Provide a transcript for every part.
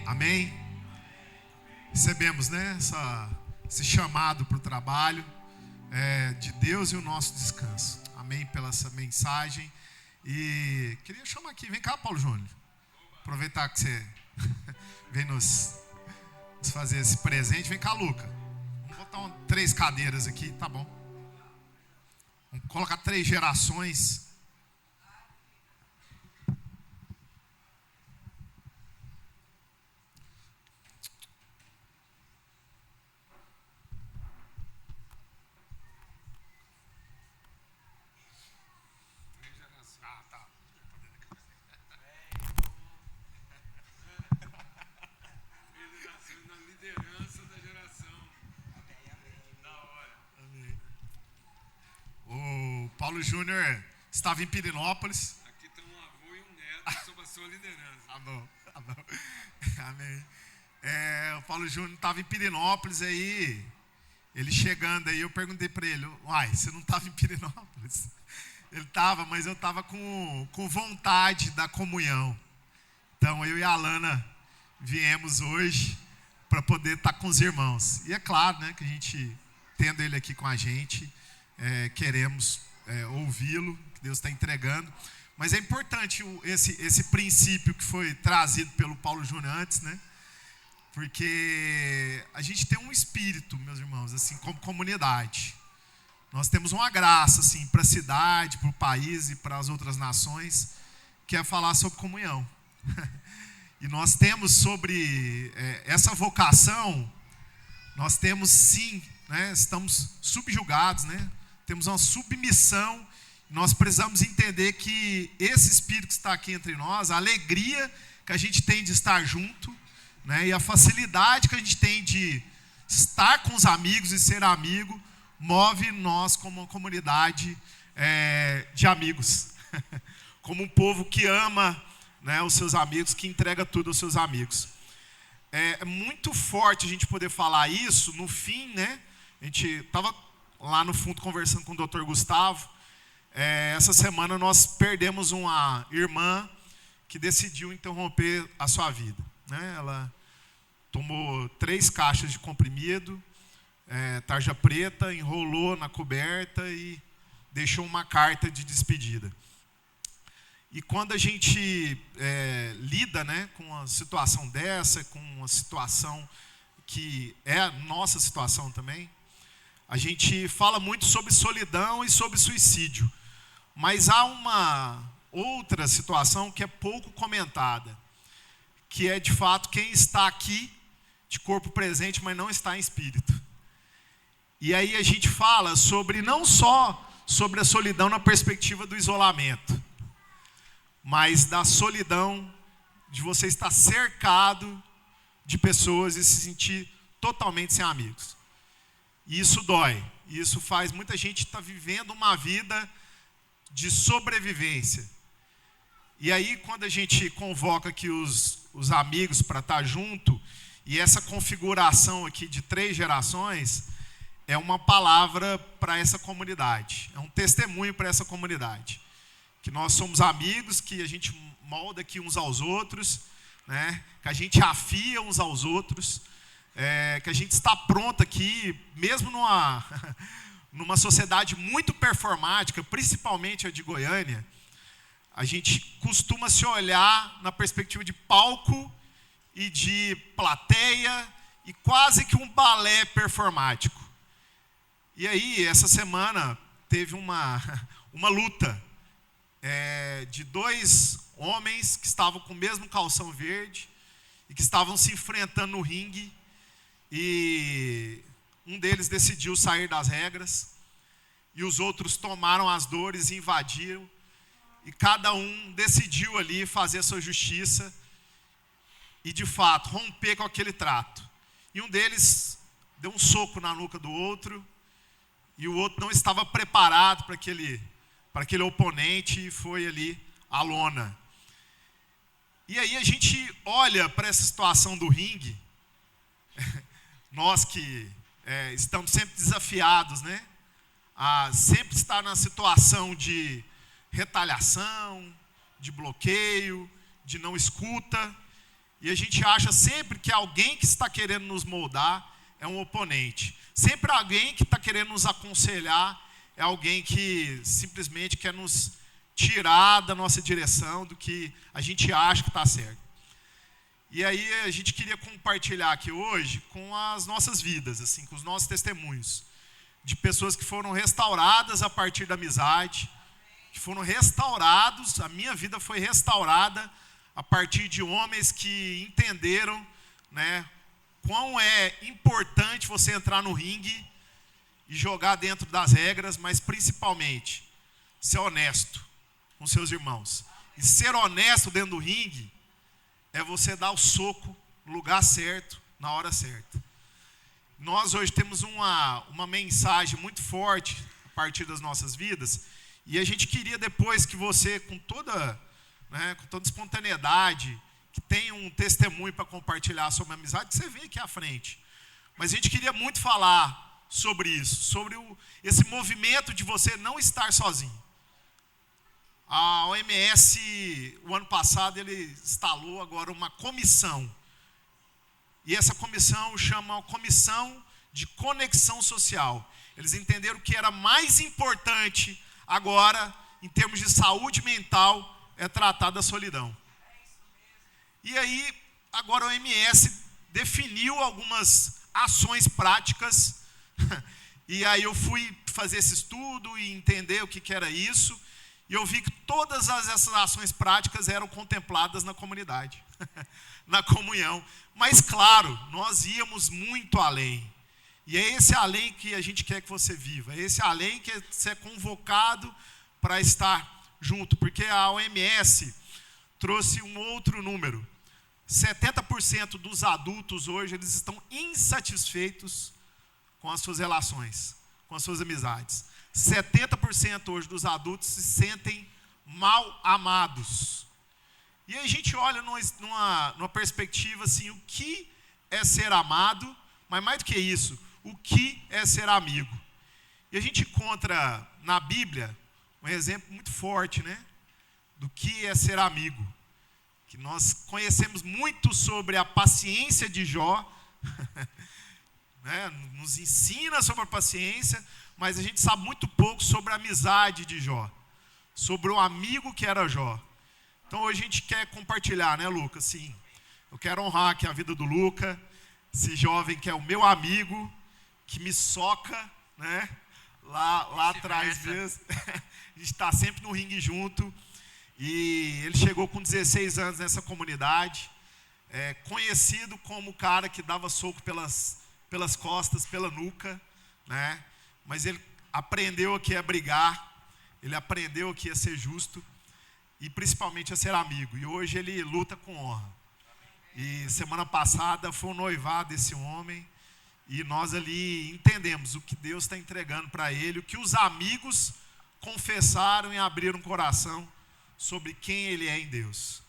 Amém? Recebemos, né, esse chamado para o trabalho de Deus e o nosso descanso. Amém? Pela essa mensagem. E queria chamar aqui, vem cá, Paulo Júnior. Aproveitar que você vem nos fazer esse presente. Vem cá, Luca. Vamos botar 3 cadeiras aqui, tá bom? Vamos colocar 3 gerações. Paulo Júnior estava em Pirenópolis. Aqui está um avô e um neto sob a sua liderança. Amém. Amém. O Paulo Júnior estava em Pirenópolis, aí ele chegando aí, eu perguntei para ele, uai, você não estava em Pirenópolis? Ele estava, mas eu estava com vontade da comunhão. Então eu e a Alana viemos hoje para poder estar com os irmãos. E é claro, né, que a gente, tendo ele aqui com a gente, queremos ouvi-lo, que Deus está entregando. Mas é importante esse princípio que foi trazido pelo Paulo Júnior antes, né? Porque a gente tem um espírito, meus irmãos, assim, como comunidade. Nós temos uma graça, assim, para a cidade, para o país e para as outras nações, que é falar sobre comunhão. E nós temos sobre essa vocação, nós temos sim, né? Estamos subjugados, né? Temos uma submissão. Nós precisamos entender que esse Espírito que está aqui entre nós, a alegria que a gente tem de estar junto, né, e a facilidade que a gente tem de estar com os amigos e ser amigo, move nós como uma comunidade de amigos. Como um povo que ama, né, os seus amigos, que entrega tudo aos seus amigos. É muito forte a gente poder falar isso. No fim, né, a gente estava lá no fundo conversando com o Dr. Gustavo. Essa semana nós perdemos uma irmã que decidiu interromper a sua vida, né? Ela tomou 3 caixas de comprimido, tarja preta, enrolou na coberta e deixou uma carta de despedida. E quando a gente lida, né, com uma situação dessa, com uma situação que é a nossa situação também, a gente fala muito sobre solidão e sobre suicídio. Mas há uma outra situação que é pouco comentada, que é de fato quem está aqui de corpo presente, mas não está em espírito. E aí a gente fala sobre não só sobre a solidão na perspectiva do isolamento, mas da solidão de você estar cercado de pessoas e se sentir totalmente sem amigos. E isso dói. E isso faz muita gente estar vivendo uma vida de sobrevivência. E aí, quando a gente convoca aqui os amigos para estar junto, e essa configuração aqui de 3 gerações, é uma palavra para essa comunidade. É um testemunho para essa comunidade. Que nós somos amigos, que a gente molda aqui uns aos outros, né? Que a gente afia uns aos outros. Que a gente está pronto aqui, mesmo numa sociedade muito performática, principalmente a de Goiânia, a gente costuma se olhar na perspectiva de palco e de plateia e quase que um balé performático. E aí, essa semana, teve uma luta de 2 homens que estavam com o mesmo calção verde e que estavam se enfrentando no ringue. E um deles decidiu sair das regras, e os outros tomaram as dores e invadiram, e cada um decidiu ali fazer a sua justiça e de fato romper com aquele trato. E um deles deu um soco na nuca do outro, e o outro não estava preparado para aquele oponente, e foi ali à lona. E aí a gente olha para essa situação do ringue. Nós que estamos sempre desafiados, né, a sempre estar na situação de retaliação, de bloqueio, de não escuta. E a gente acha sempre que alguém que está querendo nos moldar é um oponente. Sempre alguém que está querendo nos aconselhar é alguém que simplesmente quer nos tirar da nossa direção, do que a gente acha que está certo. E aí a gente queria compartilhar aqui hoje com as nossas vidas, assim, com os nossos testemunhos, de pessoas que foram restauradas a partir da amizade, que foram restaurados, a minha vida foi restaurada a partir de homens que entenderam, né, quão é importante você entrar no ringue e jogar dentro das regras, mas principalmente ser honesto com seus irmãos. E ser honesto dentro do ringue é você dar o soco no lugar certo, na hora certa. Nós hoje temos uma mensagem muito forte a partir das nossas vidas, e a gente queria depois que você, com toda espontaneidade, que tenha um testemunho para compartilhar sobre a amizade, que você vem aqui à frente. Mas a gente queria muito falar sobre isso, sobre esse movimento de você não estar sozinho. A OMS, o ano passado, ele instalou agora uma comissão. E essa comissão chama Comissão de Conexão Social. Eles entenderam que era mais importante agora, em termos de saúde mental, é tratar da solidão. E aí, agora a OMS definiu algumas ações práticas. E aí eu fui fazer esse estudo e entender o que era isso. E eu vi que todas essas ações práticas eram contempladas na comunidade, na comunhão. Mas, claro, nós íamos muito além. E é esse além que a gente quer que você viva. É esse além que você é convocado para estar junto. Porque a OMS trouxe um outro número. 70% dos adultos hoje, eles estão insatisfeitos com as suas relações, com as suas amizades. 70% hoje dos adultos se sentem mal amados. E aí a gente olha numa perspectiva assim, o que é ser amado, mas mais do que isso, o que é ser amigo. E a gente encontra na Bíblia um exemplo muito forte, né, do que é ser amigo. Que nós conhecemos muito sobre a paciência de Jó, né, nos ensina sobre a paciência, mas a gente sabe muito pouco sobre a amizade de Jó, sobre o amigo que era Jó. Então hoje a gente quer compartilhar, né, Luca? Sim, eu quero honrar aqui a vida do Luca, esse jovem que é o meu amigo, que me soca, né, lá atrás mesmo. A gente está sempre no ringue junto. E ele chegou com 16 anos nessa comunidade, conhecido como o cara que dava soco pelas costas, pela nuca, né? Mas ele aprendeu aqui a brigar, ele aprendeu aqui a ser justo e principalmente a ser amigo. E hoje ele luta com honra. E semana passada foi o noivado desse homem e nós ali entendemos o que Deus está entregando para ele, o que os amigos confessaram e abriram o coração sobre quem ele é em Deus.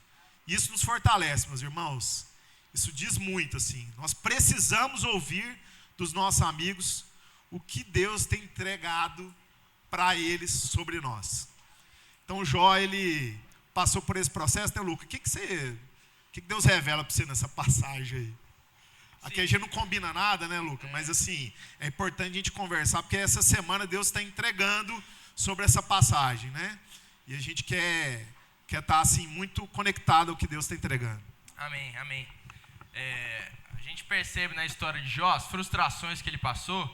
Isso nos fortalece, meus irmãos. Isso diz muito, assim. Nós precisamos ouvir dos nossos amigos o que Deus tem entregado para eles sobre nós. Então Jó, ele passou por esse processo, né, Luca? O que Deus revela para você nessa passagem aí? Aqui a gente não combina nada, né, Luca? Mas assim, é importante a gente conversar, porque essa semana Deus está entregando sobre essa passagem, né? E a gente quer estar assim, muito conectado ao que Deus está entregando. Amém, amém. A gente percebe na história de Jó as frustrações que ele passou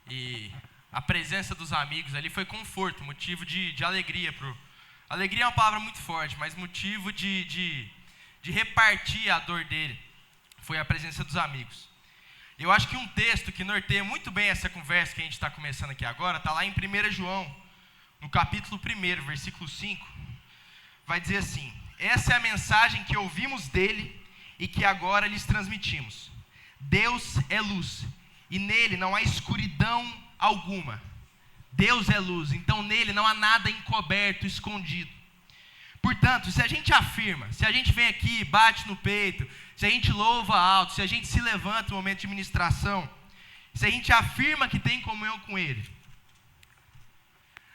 e a presença dos amigos ali foi conforto, motivo de alegria. Alegria é uma palavra muito forte, mas motivo de repartir a dor dele foi a presença dos amigos. Eu acho que um texto que norteia muito bem essa conversa que a gente está começando aqui agora está lá em 1 João, no capítulo 1, versículo 5, vai dizer assim: essa é a mensagem que ouvimos dele e que agora lhes transmitimos. Deus é luz e nele não há escuridão alguma. Deus é luz, então nele não há nada encoberto, escondido. Portanto, se a gente afirma, se a gente vem aqui, bate no peito, se a gente louva alto, se a gente se levanta no momento de ministração, se a gente afirma que tem comunhão com ele,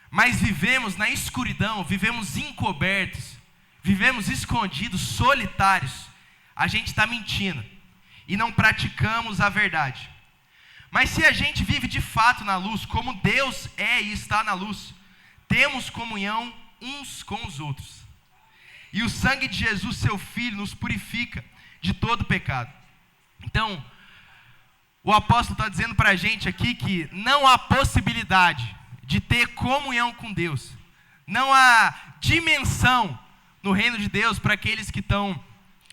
mas vivemos na escuridão, vivemos encobertos, vivemos escondidos, solitários, a gente está mentindo e não praticamos a verdade. Mas se a gente vive de fato na luz, como Deus é e está na luz, temos comunhão uns com os outros. E o sangue de Jesus, seu Filho, nos purifica de todo pecado. Então, o apóstolo está dizendo para a gente aqui que não há possibilidade de ter comunhão com Deus. Não há dimensão no reino de Deus para aqueles que estão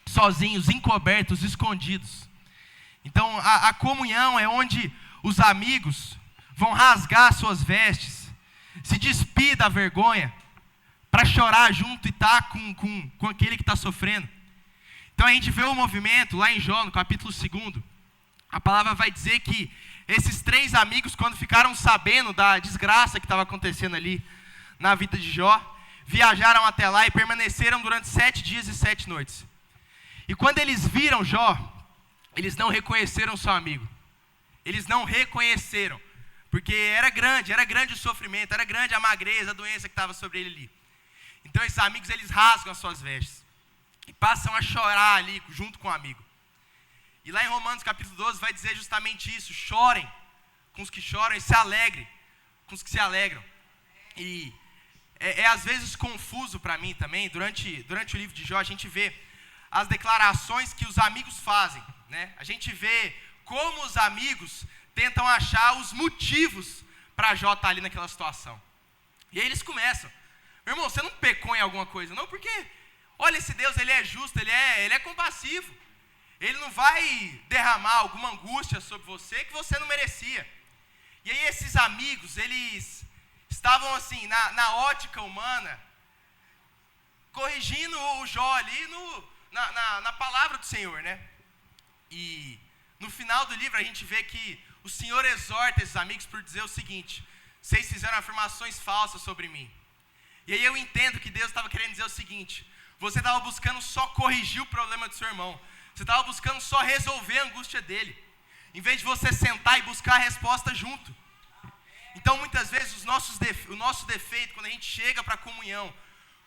sozinhos, encobertos, escondidos. Então, a comunhão é onde os amigos vão rasgar suas vestes, se despir da vergonha, para chorar junto e estar com aquele que está sofrendo. Então, a gente vê o movimento lá em Jó, no capítulo 2, a palavra vai dizer que esses 3 amigos, quando ficaram sabendo da desgraça que estava acontecendo ali na vida de Jó, viajaram até lá e permaneceram durante 7 dias e 7 noites. E quando eles viram Jó, eles não reconheceram seu amigo. Eles não reconheceram, porque era grande o sofrimento, era grande a magreza, a doença que estava sobre ele ali. Então esses amigos, eles rasgam as suas vestes e passam a chorar ali junto com o amigo. E lá em Romanos capítulo 12 vai dizer justamente isso: chorem com os que choram e se alegrem com os que se alegram. E é às vezes confuso para mim também, durante o livro de Jó, a gente vê as declarações que os amigos fazem, né? A gente vê como os amigos tentam achar os motivos para Jó estar ali naquela situação. E aí eles começam: meu irmão, você não pecou em alguma coisa não? Porque, olha, esse Deus, ele é justo, ele é compassivo. Ele não vai derramar alguma angústia sobre você que você não merecia. E aí esses amigos, eles estavam assim, na ótica humana, corrigindo o Jó ali na palavra do Senhor, né? E no final do livro a gente vê que o Senhor exorta esses amigos por dizer o seguinte: vocês fizeram afirmações falsas sobre mim. E aí eu entendo que Deus estava querendo dizer o seguinte: você estava buscando só corrigir o problema do seu irmão. Você estava buscando só resolver a angústia dele, em vez de você sentar e buscar a resposta junto. Então muitas vezes o nosso defeito, quando a gente chega para a comunhão,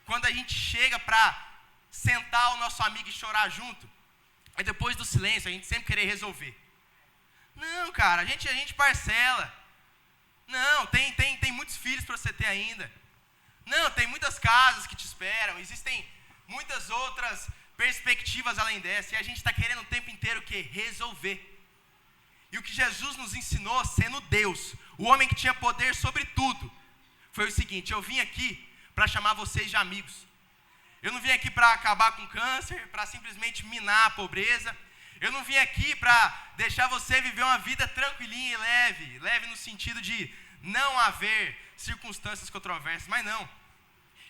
quando a gente chega para sentar o nosso amigo e chorar junto, é depois do silêncio a gente sempre querer resolver. Não, cara, a gente parcela. Não, tem muitos filhos para você ter ainda. Não, tem muitas casas que te esperam. Existem muitas outras perspectivas além dessa. E a gente está querendo o tempo inteiro o quê? Resolver. E o que Jesus nos ensinou, sendo Deus, o homem que tinha poder sobre tudo, foi o seguinte: eu vim aqui para chamar vocês de amigos. Eu não vim aqui para acabar com o câncer, para simplesmente minar a pobreza. Eu não vim aqui para deixar você viver uma vida tranquilinha e leve. Leve no sentido de não haver circunstâncias controversas, mas não.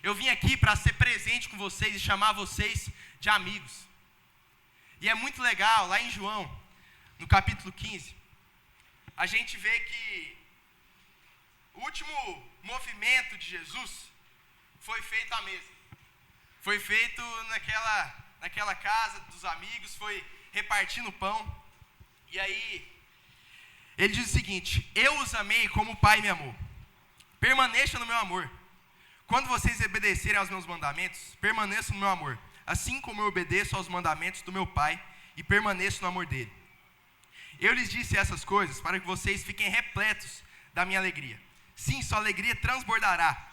Eu vim aqui para ser presente com vocês e chamar vocês de amigos. E é muito legal, lá em João, no capítulo 15, a gente vê que o último movimento de Jesus foi feito à mesa. Foi feito naquela casa dos amigos, foi repartindo pão. E aí, ele diz o seguinte: eu os amei como o Pai me amou. Permaneçam no meu amor. Quando vocês obedecerem aos meus mandamentos, permaneçam no meu amor, assim como eu obedeço aos mandamentos do meu Pai e permaneço no amor dele. Eu lhes disse essas coisas para que vocês fiquem repletos da minha alegria. Sim, sua alegria transbordará.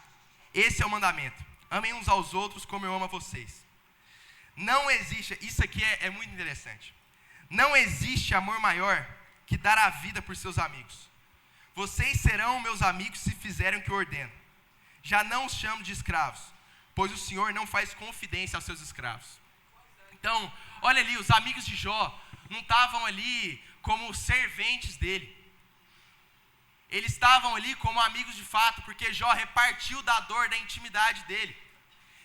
Esse é o mandamento: amem uns aos outros como eu amo a vocês. Não existe, isso aqui é muito interessante. Não existe amor maior que dar a vida por seus amigos. Vocês serão meus amigos se fizerem o que eu ordeno. Já não os chamo de escravos, pois o Senhor não faz confidência aos seus escravos. Então, olha ali, os amigos de Jó não estavam ali como serventes dele. Eles estavam ali como amigos de fato, porque Jó repartiu da dor, da intimidade dele.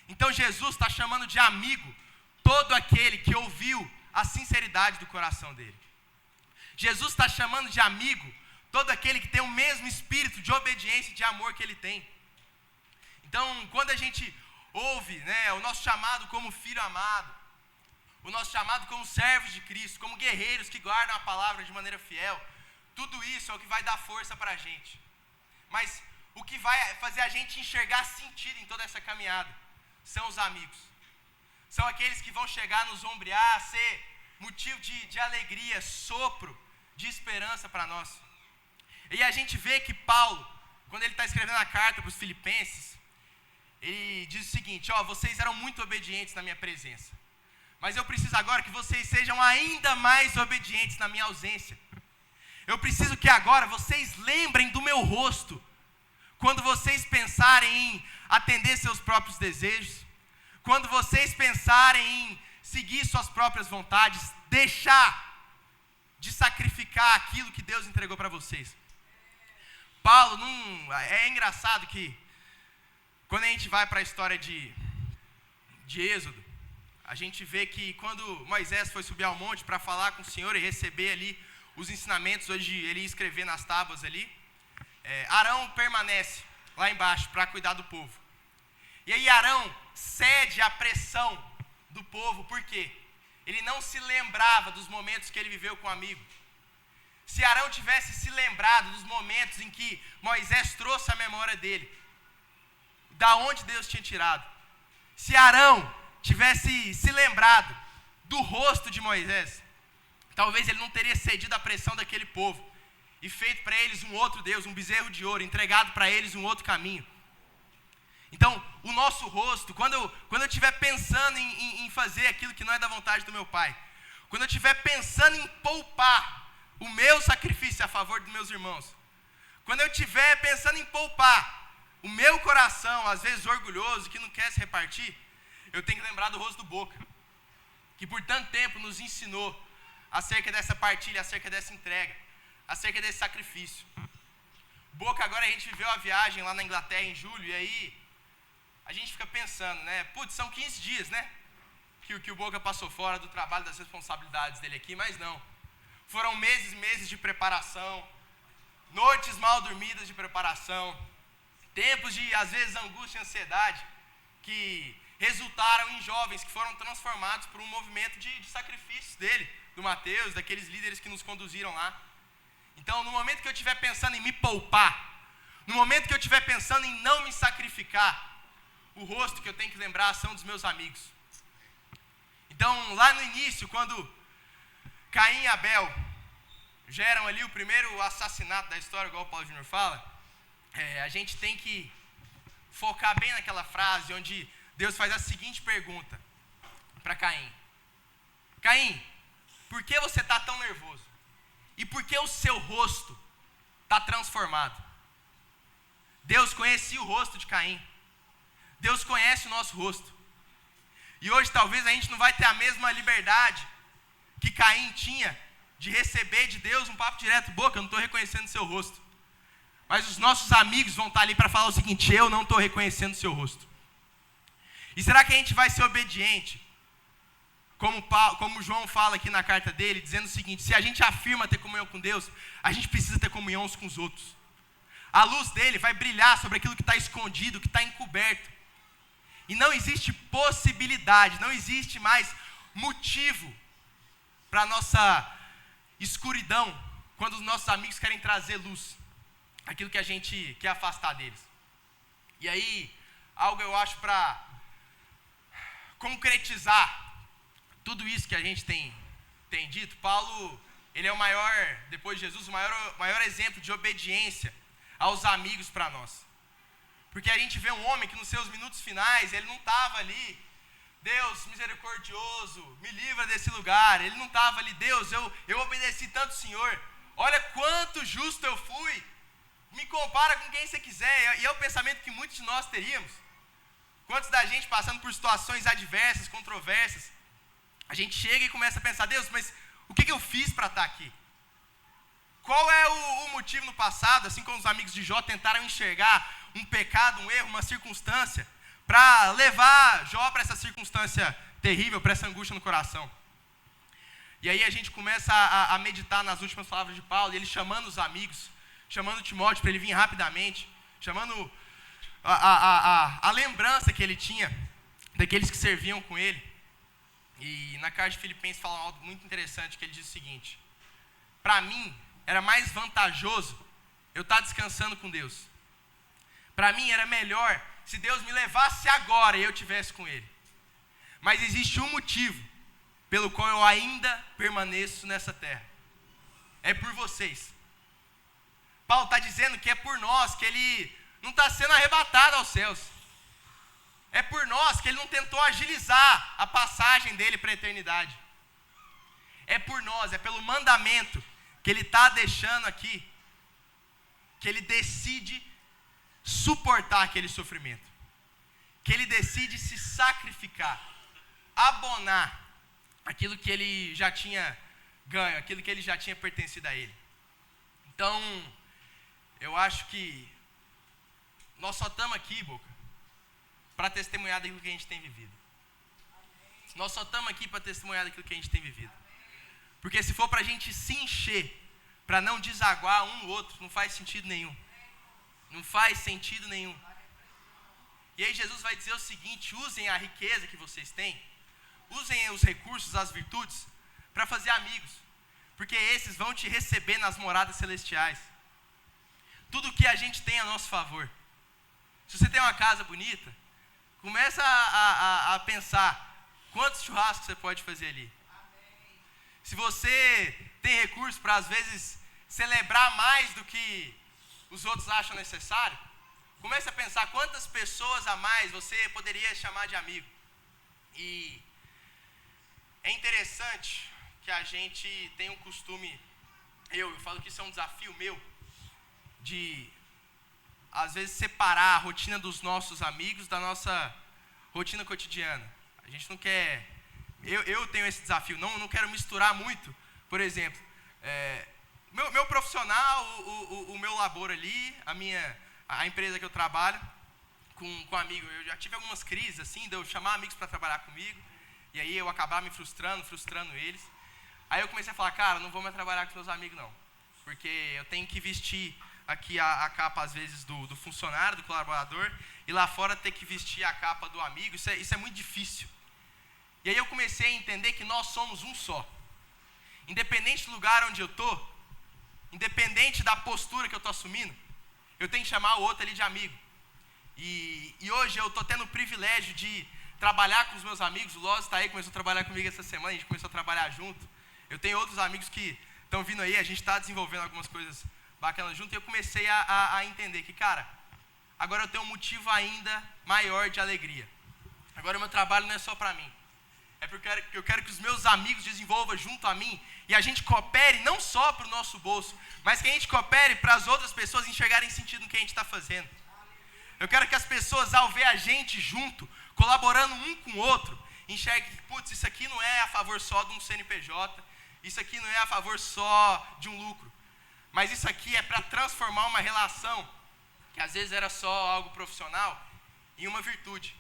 Então Jesus está chamando de amigo todo aquele que ouviu a sinceridade do coração dele. Jesus está chamando de amigo todo aquele que tem o mesmo espírito de obediência e de amor que ele tem. Então, quando a gente ouve, né, o nosso chamado como filho amado, o nosso chamado como servos de Cristo, como guerreiros que guardam a palavra de maneira fiel, tudo isso é o que vai dar força para a gente. Mas o que vai fazer a gente enxergar sentido em toda essa caminhada são os amigos. são aqueles que vão chegar a nos ombrear, ser motivo de alegria, sopro de esperança para nós. E a gente vê que Paulo, quando ele está escrevendo a carta para os filipenses, ele diz o seguinte: vocês eram muito obedientes na minha presença, mas eu preciso agora que vocês sejam ainda mais obedientes na minha ausência. Eu preciso que agora vocês lembrem do meu rosto, quando vocês pensarem em atender seus próprios desejos, quando vocês pensarem em seguir suas próprias vontades, deixar de sacrificar aquilo que Deus entregou para vocês. Paulo, é engraçado que, quando a gente vai para a história de Êxodo, a gente vê que quando Moisés foi subir ao monte para falar com o Senhor e receber ali os ensinamentos, hoje ele ia escrever nas tábuas ali, Arão permanece lá embaixo para cuidar do povo. E aí Arão cede à pressão do povo, por quê? Ele não se lembrava dos momentos que ele viveu com o amigo. Se Arão tivesse se lembrado dos momentos em que Moisés trouxe a memória dele, da onde Deus tinha tirado, se Arão tivesse se lembrado do rosto de Moisés, talvez ele não teria cedido à pressão daquele povo e feito para eles um outro Deus, um bezerro de ouro, entregado para eles um outro caminho. Então, o nosso rosto, quando eu estiver pensando em fazer aquilo que não é da vontade do meu Pai, quando eu estiver pensando em poupar o meu sacrifício a favor dos meus irmãos, quando eu estiver pensando em poupar o meu coração, às vezes orgulhoso, que não quer se repartir, eu tenho que lembrar do rosto do Boca, que por tanto tempo nos ensinou acerca dessa partilha, acerca dessa entrega, acerca desse sacrifício. Boca, agora a gente viveu a viagem lá na Inglaterra em julho, e aí a gente fica pensando, né? Putz, são 15 dias, né? Que o Boca passou fora do trabalho, das responsabilidades dele aqui, mas não. Foram meses e meses de preparação, noites mal dormidas de preparação, tempos de, às vezes, angústia e ansiedade, que resultaram em jovens que foram transformados por um movimento de sacrifícios dele, do Mateus, daqueles líderes que nos conduziram lá. Então, no momento que eu estiver pensando em me poupar, no momento que eu estiver pensando em não me sacrificar, o rosto que eu tenho que lembrar são dos meus amigos. Então, lá no início, quando Caim e Abel geram ali o primeiro assassinato da história, igual o Paulo Júnior fala, a gente tem que focar bem naquela frase onde Deus faz a seguinte pergunta para Caim: Caim, por que você está tão nervoso? E por que o seu rosto está transformado? Deus conhecia o rosto de Caim. Deus conhece o nosso rosto. E hoje talvez a gente não vai ter a mesma liberdade que Caim tinha de receber de Deus um papo direto: Boca, eu não estou reconhecendo o seu rosto. Mas os nossos amigos vão estar ali para falar o seguinte: eu não estou reconhecendo o seu rosto. E será que a gente vai ser obediente? Como João fala aqui na carta dele, dizendo o seguinte: se a gente afirma ter comunhão com Deus, a gente precisa ter comunhão uns com os outros. A luz dele vai brilhar sobre aquilo que está escondido, que está encoberto. E não existe possibilidade, não existe mais motivo para a nossa escuridão, quando os nossos amigos querem trazer luz, aquilo que a gente quer afastar deles. E aí, algo eu acho para concretizar tudo isso que a gente tem dito. Paulo, ele é o maior, depois de Jesus, o maior exemplo de obediência aos amigos para nós. Porque a gente vê um homem que nos seus minutos finais, ele não estava ali: Deus misericordioso, me livra desse lugar. Ele não estava ali: Deus, eu obedeci tanto ao Senhor, olha quanto justo eu fui, me compara com quem você quiser. E é o pensamento que muitos de nós teríamos. Quantos da gente passando por situações adversas, controversas, a gente chega e começa a pensar: Deus, mas o que eu fiz para estar aqui? Qual é o motivo no passado, assim como os amigos de Jó tentaram enxergar um pecado, um erro, uma circunstância, para levar Jó para essa circunstância terrível, para essa angústia no coração. E aí a gente começa a meditar nas últimas palavras de Paulo, e ele chamando os amigos, chamando Timóteo para ele vir rapidamente, chamando a lembrança que ele tinha daqueles que serviam com ele. E na carta de Filipenses fala algo muito interessante, que ele diz o seguinte: para mim era mais vantajoso eu estar descansando com Deus. Para mim era melhor se Deus me levasse agora e eu estivesse com Ele. Mas existe um motivo pelo qual eu ainda permaneço nessa terra. É por vocês. Paulo está dizendo que é por nós que ele não está sendo arrebatado aos céus. É por nós que ele não tentou agilizar a passagem dele para a eternidade. É por nós, é pelo mandamento que ele está deixando aqui, que ele decide suportar aquele sofrimento. Que ele decide se sacrificar, abonar aquilo que ele já tinha ganho, aquilo que ele já tinha pertencido a ele. Então, eu acho que nós só estamos aqui, Boca, para testemunhar daquilo que a gente tem vivido. Nós só estamos aqui para testemunhar daquilo que a gente tem vivido. Porque se for para a gente se encher, para não desaguar um no outro, não faz sentido nenhum. Não faz sentido nenhum. E aí Jesus vai dizer o seguinte: usem a riqueza que vocês têm, usem os recursos, as virtudes, para fazer amigos. Porque esses vão te receber nas moradas celestiais. Tudo que a gente tem a nosso favor. Se você tem uma casa bonita, começa a pensar quantos churrascos você pode fazer ali. Se você tem recursos para, às vezes, celebrar mais do que os outros acham necessário, comece a pensar quantas pessoas a mais você poderia chamar de amigo. E é interessante que a gente tem um costume, eu falo que isso é um desafio meu, de, às vezes, separar a rotina dos nossos amigos da nossa rotina cotidiana. A gente não quer... Eu tenho esse desafio, não quero misturar muito. Por exemplo, meu profissional, o meu labor ali, a empresa que eu trabalho, com um amigo, eu já tive algumas crises assim, de eu chamar amigos para trabalhar comigo, e aí eu acabar me frustrando eles. Aí eu comecei a falar, cara, não vou mais trabalhar com meus amigos não, porque eu tenho que vestir aqui a capa às vezes do funcionário, do colaborador, e lá fora ter que vestir a capa do amigo, isso é muito difícil. E aí eu comecei a entender que nós somos um só. Independente do lugar onde eu estou, independente da postura que eu estou assumindo, eu tenho que chamar o outro ali de amigo. E hoje eu estou tendo o privilégio de trabalhar com os meus amigos. O Loz está aí, começou a trabalhar comigo essa semana, a gente começou a trabalhar junto. Eu tenho outros amigos que estão vindo aí, a gente está desenvolvendo algumas coisas bacanas junto. E eu comecei a entender que, cara, agora eu tenho um motivo ainda maior de alegria. Agora o meu trabalho não é só para mim. É porque eu quero que os meus amigos desenvolvam junto a mim e a gente coopere não só para o nosso bolso, mas que a gente coopere para as outras pessoas enxergarem sentido no que a gente está fazendo. Eu quero que as pessoas, ao ver a gente junto, colaborando um com o outro, enxerguem que, putz, isso aqui não é a favor só de um CNPJ, isso aqui não é a favor só de um lucro, mas isso aqui é para transformar uma relação, que às vezes era só algo profissional, em uma virtude.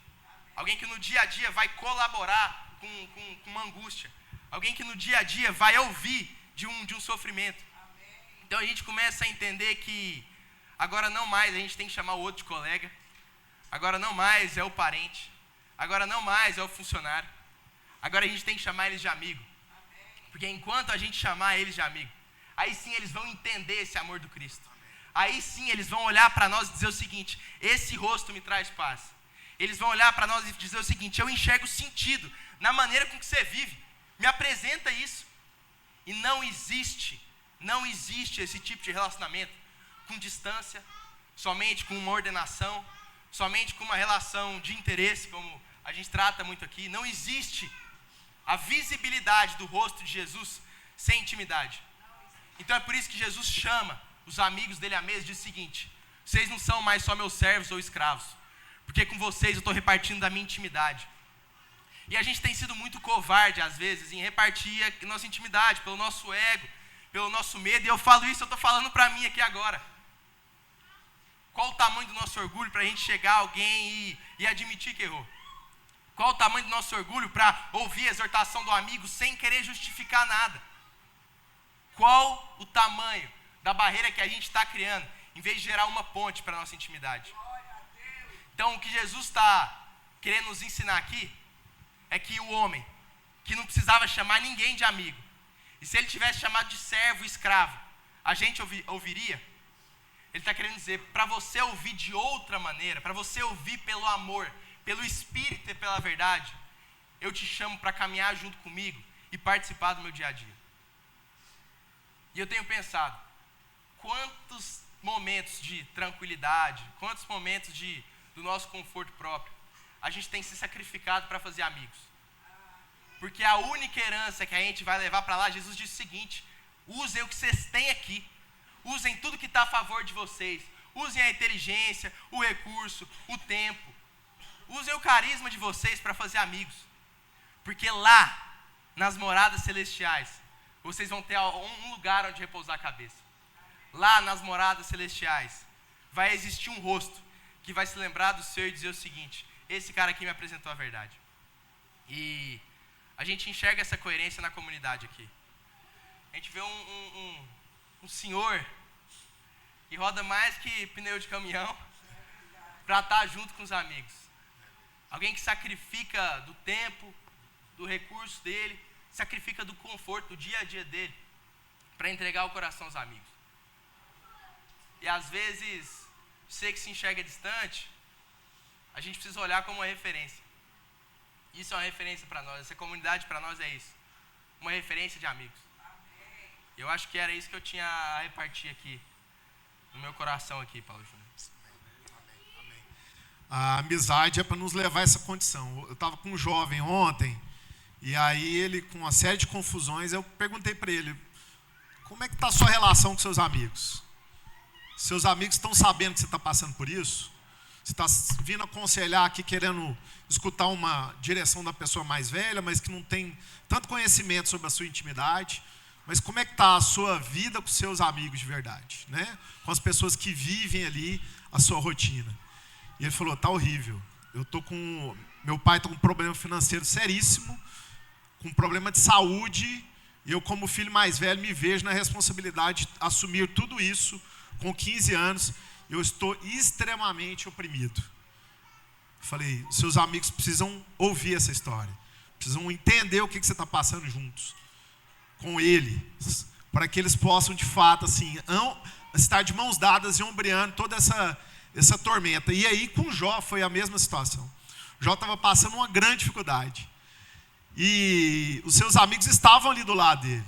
Alguém que no dia a dia vai colaborar com uma angústia. Alguém que no dia a dia vai ouvir de um sofrimento. Então a gente começa a entender que agora não mais a gente tem que chamar o outro de colega. Agora não mais é o parente. Agora não mais é o funcionário. Agora a gente tem que chamar eles de amigo. Porque enquanto a gente chamar eles de amigo, aí sim eles vão entender esse amor do Cristo. Aí sim eles vão olhar para nós e dizer o seguinte: esse rosto me traz paz. Eles vão olhar para nós e dizer o seguinte: eu enxergo sentido na maneira com que você vive. Me apresenta isso. E não existe esse tipo de relacionamento com distância, somente com uma ordenação, somente com uma relação de interesse, como a gente trata muito aqui. Não existe a visibilidade do rosto de Jesus sem intimidade. Então é por isso que Jesus chama os amigos dele à mesa e diz o seguinte: vocês não são mais só meus servos ou escravos, porque com vocês eu estou repartindo da minha intimidade. E a gente tem sido muito covarde, às vezes, em repartir a nossa intimidade, pelo nosso ego, pelo nosso medo. E eu falo isso, eu estou falando para mim aqui agora. Qual o tamanho do nosso orgulho para a gente chegar a alguém e admitir que errou? Qual o tamanho do nosso orgulho para ouvir a exortação do amigo sem querer justificar nada? Qual o tamanho da barreira que a gente está criando, em vez de gerar uma ponte para a nossa intimidade? Então, o que Jesus está querendo nos ensinar aqui é que o homem, que não precisava chamar ninguém de amigo, e se ele tivesse chamado de servo, escravo, a gente ouviria? Ele está querendo dizer, para você ouvir de outra maneira, para você ouvir pelo amor, pelo Espírito e pela verdade, eu te chamo para caminhar junto comigo e participar do meu dia a dia. E eu tenho pensado, quantos momentos de tranquilidade, quantos momentos do nosso conforto próprio, a gente tem se sacrificado para fazer amigos. Porque a única herança que a gente vai levar para lá, Jesus disse o seguinte: usem o que vocês têm aqui, usem tudo que está a favor de vocês, usem a inteligência, o recurso, o tempo, usem o carisma de vocês para fazer amigos. Porque lá, nas moradas celestiais, vocês vão ter um lugar onde repousar a cabeça. Lá nas moradas celestiais, vai existir um rosto que vai se lembrar do seu e dizer o seguinte: esse cara aqui me apresentou a verdade. E a gente enxerga essa coerência na comunidade aqui. A gente vê um senhor que roda mais que pneu de caminhão para estar junto com os amigos. Alguém que sacrifica do tempo, do recurso dele, sacrifica do conforto, do dia a dia dele, para entregar o coração aos amigos. E às vezes, você que se enxerga distante, a gente precisa olhar como uma referência. Isso é uma referência para nós, essa comunidade para nós é isso, uma referência de amigos. Eu acho que era isso que eu tinha a repartir aqui, no meu coração aqui, Paulo Júnior. Amém. A amizade é para nos levar a essa condição. Eu estava com um jovem ontem, e aí ele, com uma série de confusões, eu perguntei para ele: como é que está a sua relação com seus amigos? Seus amigos estão sabendo que você está passando por isso? Você está vindo aconselhar aqui, querendo escutar uma direção da pessoa mais velha, mas que não tem tanto conhecimento sobre a sua intimidade. Mas como é que está a sua vida com seus amigos de verdade, né? Com as pessoas que vivem ali a sua rotina. E ele falou: está horrível. Meu pai está com um problema financeiro seríssimo, com um problema de saúde, e eu, como filho mais velho, me vejo na responsabilidade de assumir tudo isso. Com 15 anos, eu estou extremamente oprimido. Falei: seus amigos precisam ouvir essa história, precisam entender o que você está passando juntos com ele, para que eles possam de fato assim, estar de mãos dadas e ombreando toda essa tormenta. E aí com Jó foi a mesma situação. Jó estava passando uma grande dificuldade, e os seus amigos estavam ali do lado dele.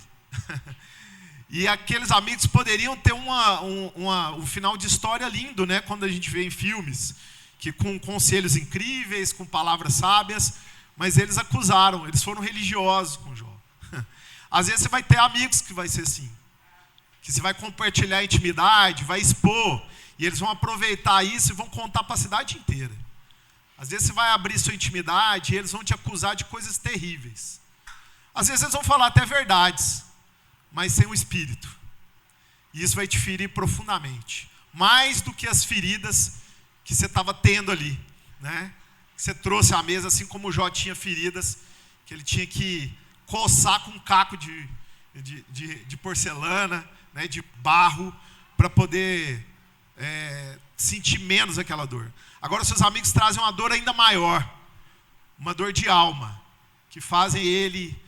E aqueles amigos poderiam ter um final de história lindo, né? Quando a gente vê em filmes, que com conselhos incríveis, com palavras sábias, mas eles acusaram, eles foram religiosos com Jó. Às vezes você vai ter amigos que vai ser assim, que você vai compartilhar a intimidade, vai expor, e eles vão aproveitar isso e vão contar para a cidade inteira. Às vezes você vai abrir sua intimidade e eles vão te acusar de coisas terríveis. Às vezes eles vão falar até verdades, mas sem o espírito. E isso vai te ferir profundamente, mais do que as feridas que você estava tendo ali, né? Você trouxe à mesa, assim como o Jó tinha feridas, que ele tinha que coçar com um caco de porcelana, né, de barro, para poder sentir menos aquela dor. Agora seus amigos trazem uma dor ainda maior, uma dor de alma, que fazem ele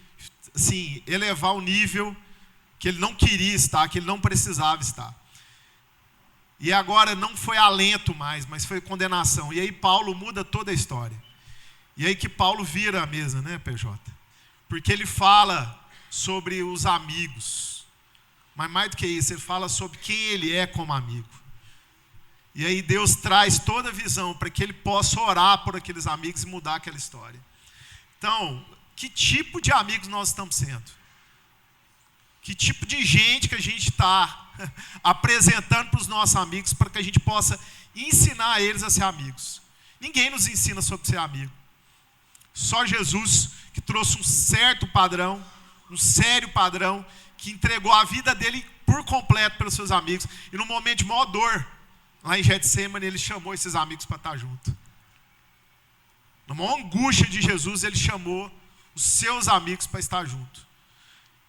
assim, elevar o nível que ele não queria estar, que ele não precisava estar. E agora não foi alento mais, mas foi condenação. E aí Paulo muda toda a história. E aí que Paulo vira a mesa, né, PJ? Porque ele fala sobre os amigos. Mas mais do que isso, ele fala sobre quem ele é como amigo. E aí Deus traz toda a visão para que ele possa orar por aqueles amigos e mudar aquela história. Então, que tipo de amigos nós estamos sendo? Que tipo de gente que a gente está apresentando para os nossos amigos, para que a gente possa ensinar eles a ser amigos? Ninguém nos ensina sobre ser amigo. Só Jesus, que trouxe um certo padrão, um sério padrão, que entregou a vida dele por completo pelos seus amigos. E no momento de maior dor, lá em Getsemane, ele chamou esses amigos para estar junto. Na maior angústia de Jesus, ele chamou os seus amigos para estar junto.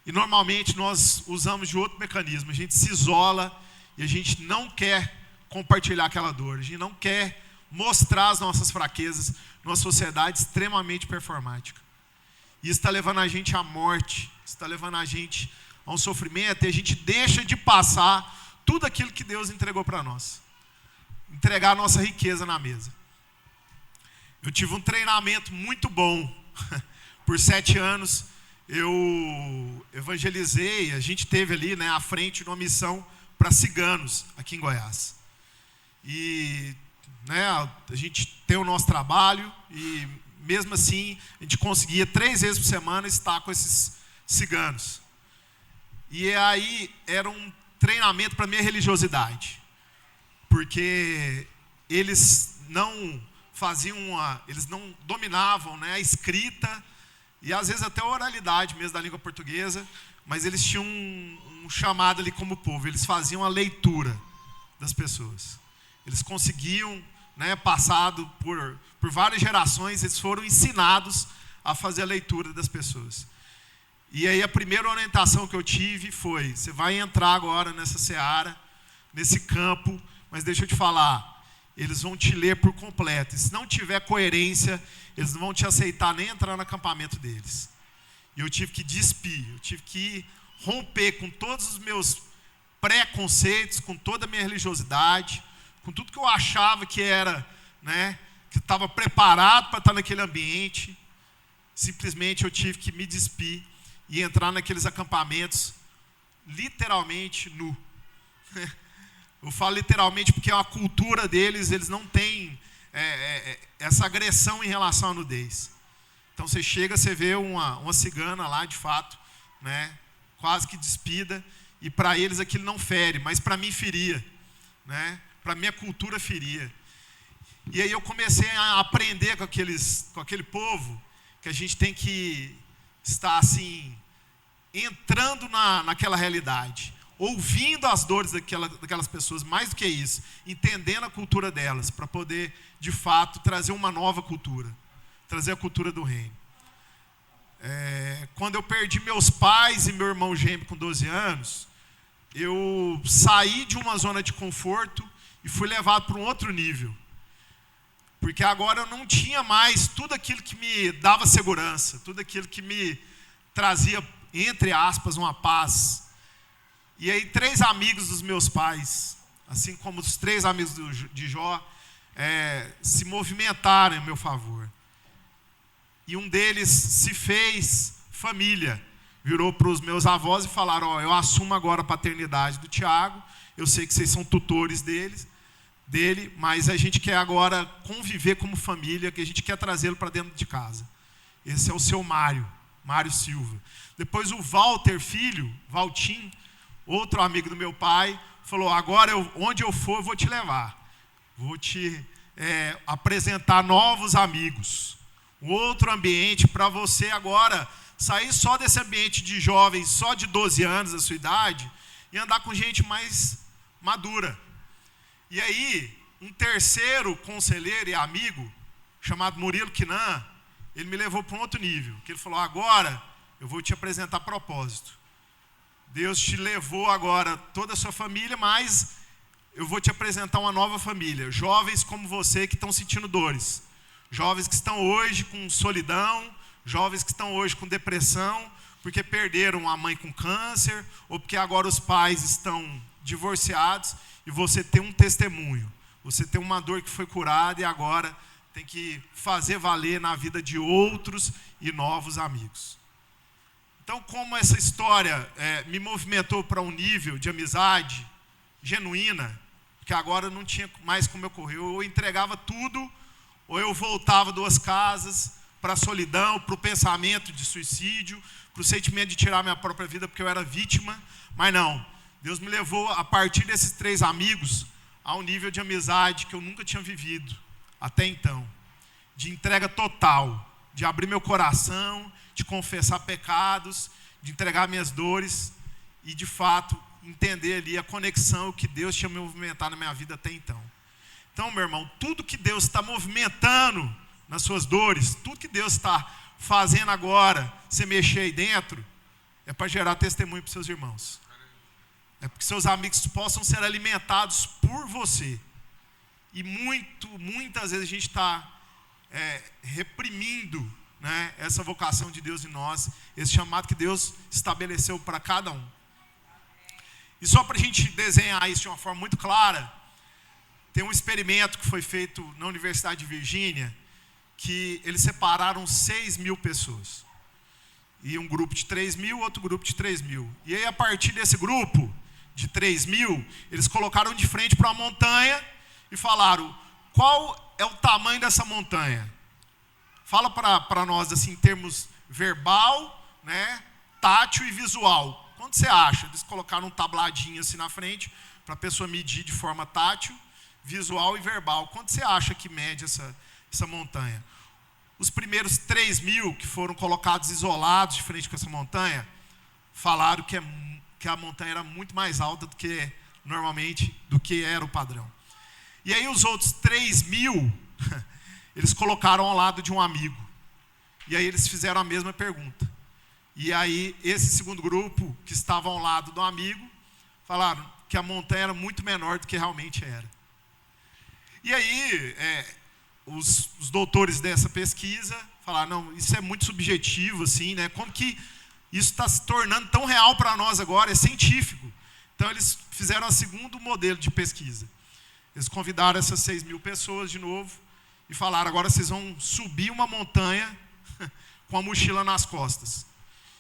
E normalmente nós usamos de outro mecanismo. A gente se isola e a gente não quer compartilhar aquela dor. A gente não quer mostrar as nossas fraquezas numa sociedade extremamente performática. E isso está levando a gente à morte. Isso está levando a gente a um sofrimento. E a gente deixa de passar tudo aquilo que Deus entregou para nós. Entregar a nossa riqueza na mesa. Eu tive um treinamento muito bom por 7 anos eu evangelizei, a gente teve ali, né, à frente uma missão para ciganos aqui em Goiás. E, né, a gente tem o nosso trabalho e mesmo assim a gente conseguia 3 vezes por semana estar com esses ciganos. E aí era um treinamento para minha religiosidade, porque eles não eles não dominavam, né, a escrita e às vezes até a oralidade mesmo da língua portuguesa, mas eles tinham um chamado ali como povo, eles faziam a leitura das pessoas. Eles conseguiam, né, passado por várias gerações, eles foram ensinados a fazer a leitura das pessoas. E aí a primeira orientação que eu tive foi: você vai entrar agora nessa seara, nesse campo, mas deixa eu te falar, eles vão te ler por completo. E se não tiver coerência, eles não vão te aceitar nem entrar no acampamento deles. E eu tive que despir, eu tive que romper com todos os meus preconceitos, com toda a minha religiosidade, com tudo que eu achava que era, né, que estava preparado para estar naquele ambiente. Simplesmente eu tive que me despir e entrar naqueles acampamentos literalmente nu. Eu falo literalmente porque é uma cultura deles, eles não têm essa agressão em relação à nudez. Então você chega, você vê uma cigana lá, de fato, né, quase que despida, e para eles aquilo não fere, mas para mim feria, né, para minha cultura feria. E aí eu comecei a aprender com aquele povo, que a gente tem que estar assim, entrando naquela realidade, ouvindo as dores daquelas pessoas, mais do que isso, entendendo a cultura delas, para poder, de fato, trazer uma nova cultura, trazer a cultura do reino. Quando eu perdi meus pais e meu irmão gêmeo com 12 anos, eu saí de uma zona de conforto e fui levado para um outro nível. Porque agora eu não tinha mais tudo aquilo que me dava segurança, tudo aquilo que me trazia, entre aspas, uma paz. E aí 3 amigos dos meus pais, assim como os 3 amigos de Jó, se movimentaram em meu favor. E um deles se fez família, virou para os meus avós e falaram: eu assumo agora a paternidade do Tiago, eu sei que vocês são tutores dele, mas a gente quer agora conviver como família, que a gente quer trazê-lo para dentro de casa. Esse é o seu Mário Silva. Depois o Walter, filho, Valtim, outro amigo do meu pai, falou: agora onde eu for eu vou te levar, vou te apresentar novos amigos, um outro ambiente para você agora sair só desse ambiente de jovens, só de 12 anos da sua idade, e andar com gente mais madura. E aí, um terceiro conselheiro e amigo, chamado Murilo Quinan, ele me levou para um outro nível, que ele falou: agora eu vou te apresentar propósito. Deus te levou agora toda a sua família, mas eu vou te apresentar uma nova família. Jovens como você que estão sentindo dores. Jovens que estão hoje com solidão, jovens que estão hoje com depressão, porque perderam a mãe com câncer, ou porque agora os pais estão divorciados, e você tem um testemunho. Você tem uma dor que foi curada e agora tem que fazer valer na vida de outros e novos amigos. Então, como essa história me movimentou para um nível de amizade genuína, que agora não tinha mais como ocorrer. Eu entregava tudo, ou eu voltava 2 casas para a solidão, para o pensamento de suicídio, para o sentimento de tirar minha própria vida porque eu era vítima. Mas não, Deus me levou, a partir desses 3 amigos, a um nível de amizade que eu nunca tinha vivido até então, de entrega total, de abrir meu coração, de confessar pecados, de entregar minhas dores e, de fato, entender ali a conexão que Deus tinha movimentado na minha vida até então. Então, meu irmão, tudo que Deus está movimentando nas suas dores, tudo que Deus está fazendo agora, você mexer aí dentro, é para gerar testemunho para os seus irmãos. É para que seus amigos possam ser alimentados por você. E muitas vezes a gente está reprimindo, né, essa vocação de Deus em nós, esse chamado que Deus estabeleceu para cada um. E só para a gente desenhar isso de uma forma muito clara, tem um experimento que foi feito na Universidade de Virgínia, que eles separaram 6.000 pessoas. E um grupo de 3.000, outro grupo de 3.000. E aí, a partir desse grupo de 3.000, eles colocaram de frente para a montanha e falaram: qual é o tamanho dessa montanha? Fala para nós, assim, em termos verbal, né, tátil e visual. Quanto você acha? Eles colocaram um tabladinho assim na frente para a pessoa medir de forma tátil, visual e verbal. Quanto você acha que mede essa montanha? Os primeiros 3.000 que foram colocados isolados de frente com essa montanha, falaram que a montanha era muito mais alta do que normalmente, do que era o padrão. E aí os outros 3.000, eles colocaram ao lado de um amigo. E aí eles fizeram a mesma pergunta. E aí esse segundo grupo, que estava ao lado do amigo, falaram que a montanha era muito menor do que realmente era. E aí os doutores dessa pesquisa falaram: não, isso é muito subjetivo, assim, né? Como que isso está se tornando tão real para nós agora? É científico. Então eles fizeram o segundo modelo de pesquisa. Eles convidaram essas 6.000 pessoas de novo e falaram: agora vocês vão subir uma montanha com a mochila nas costas.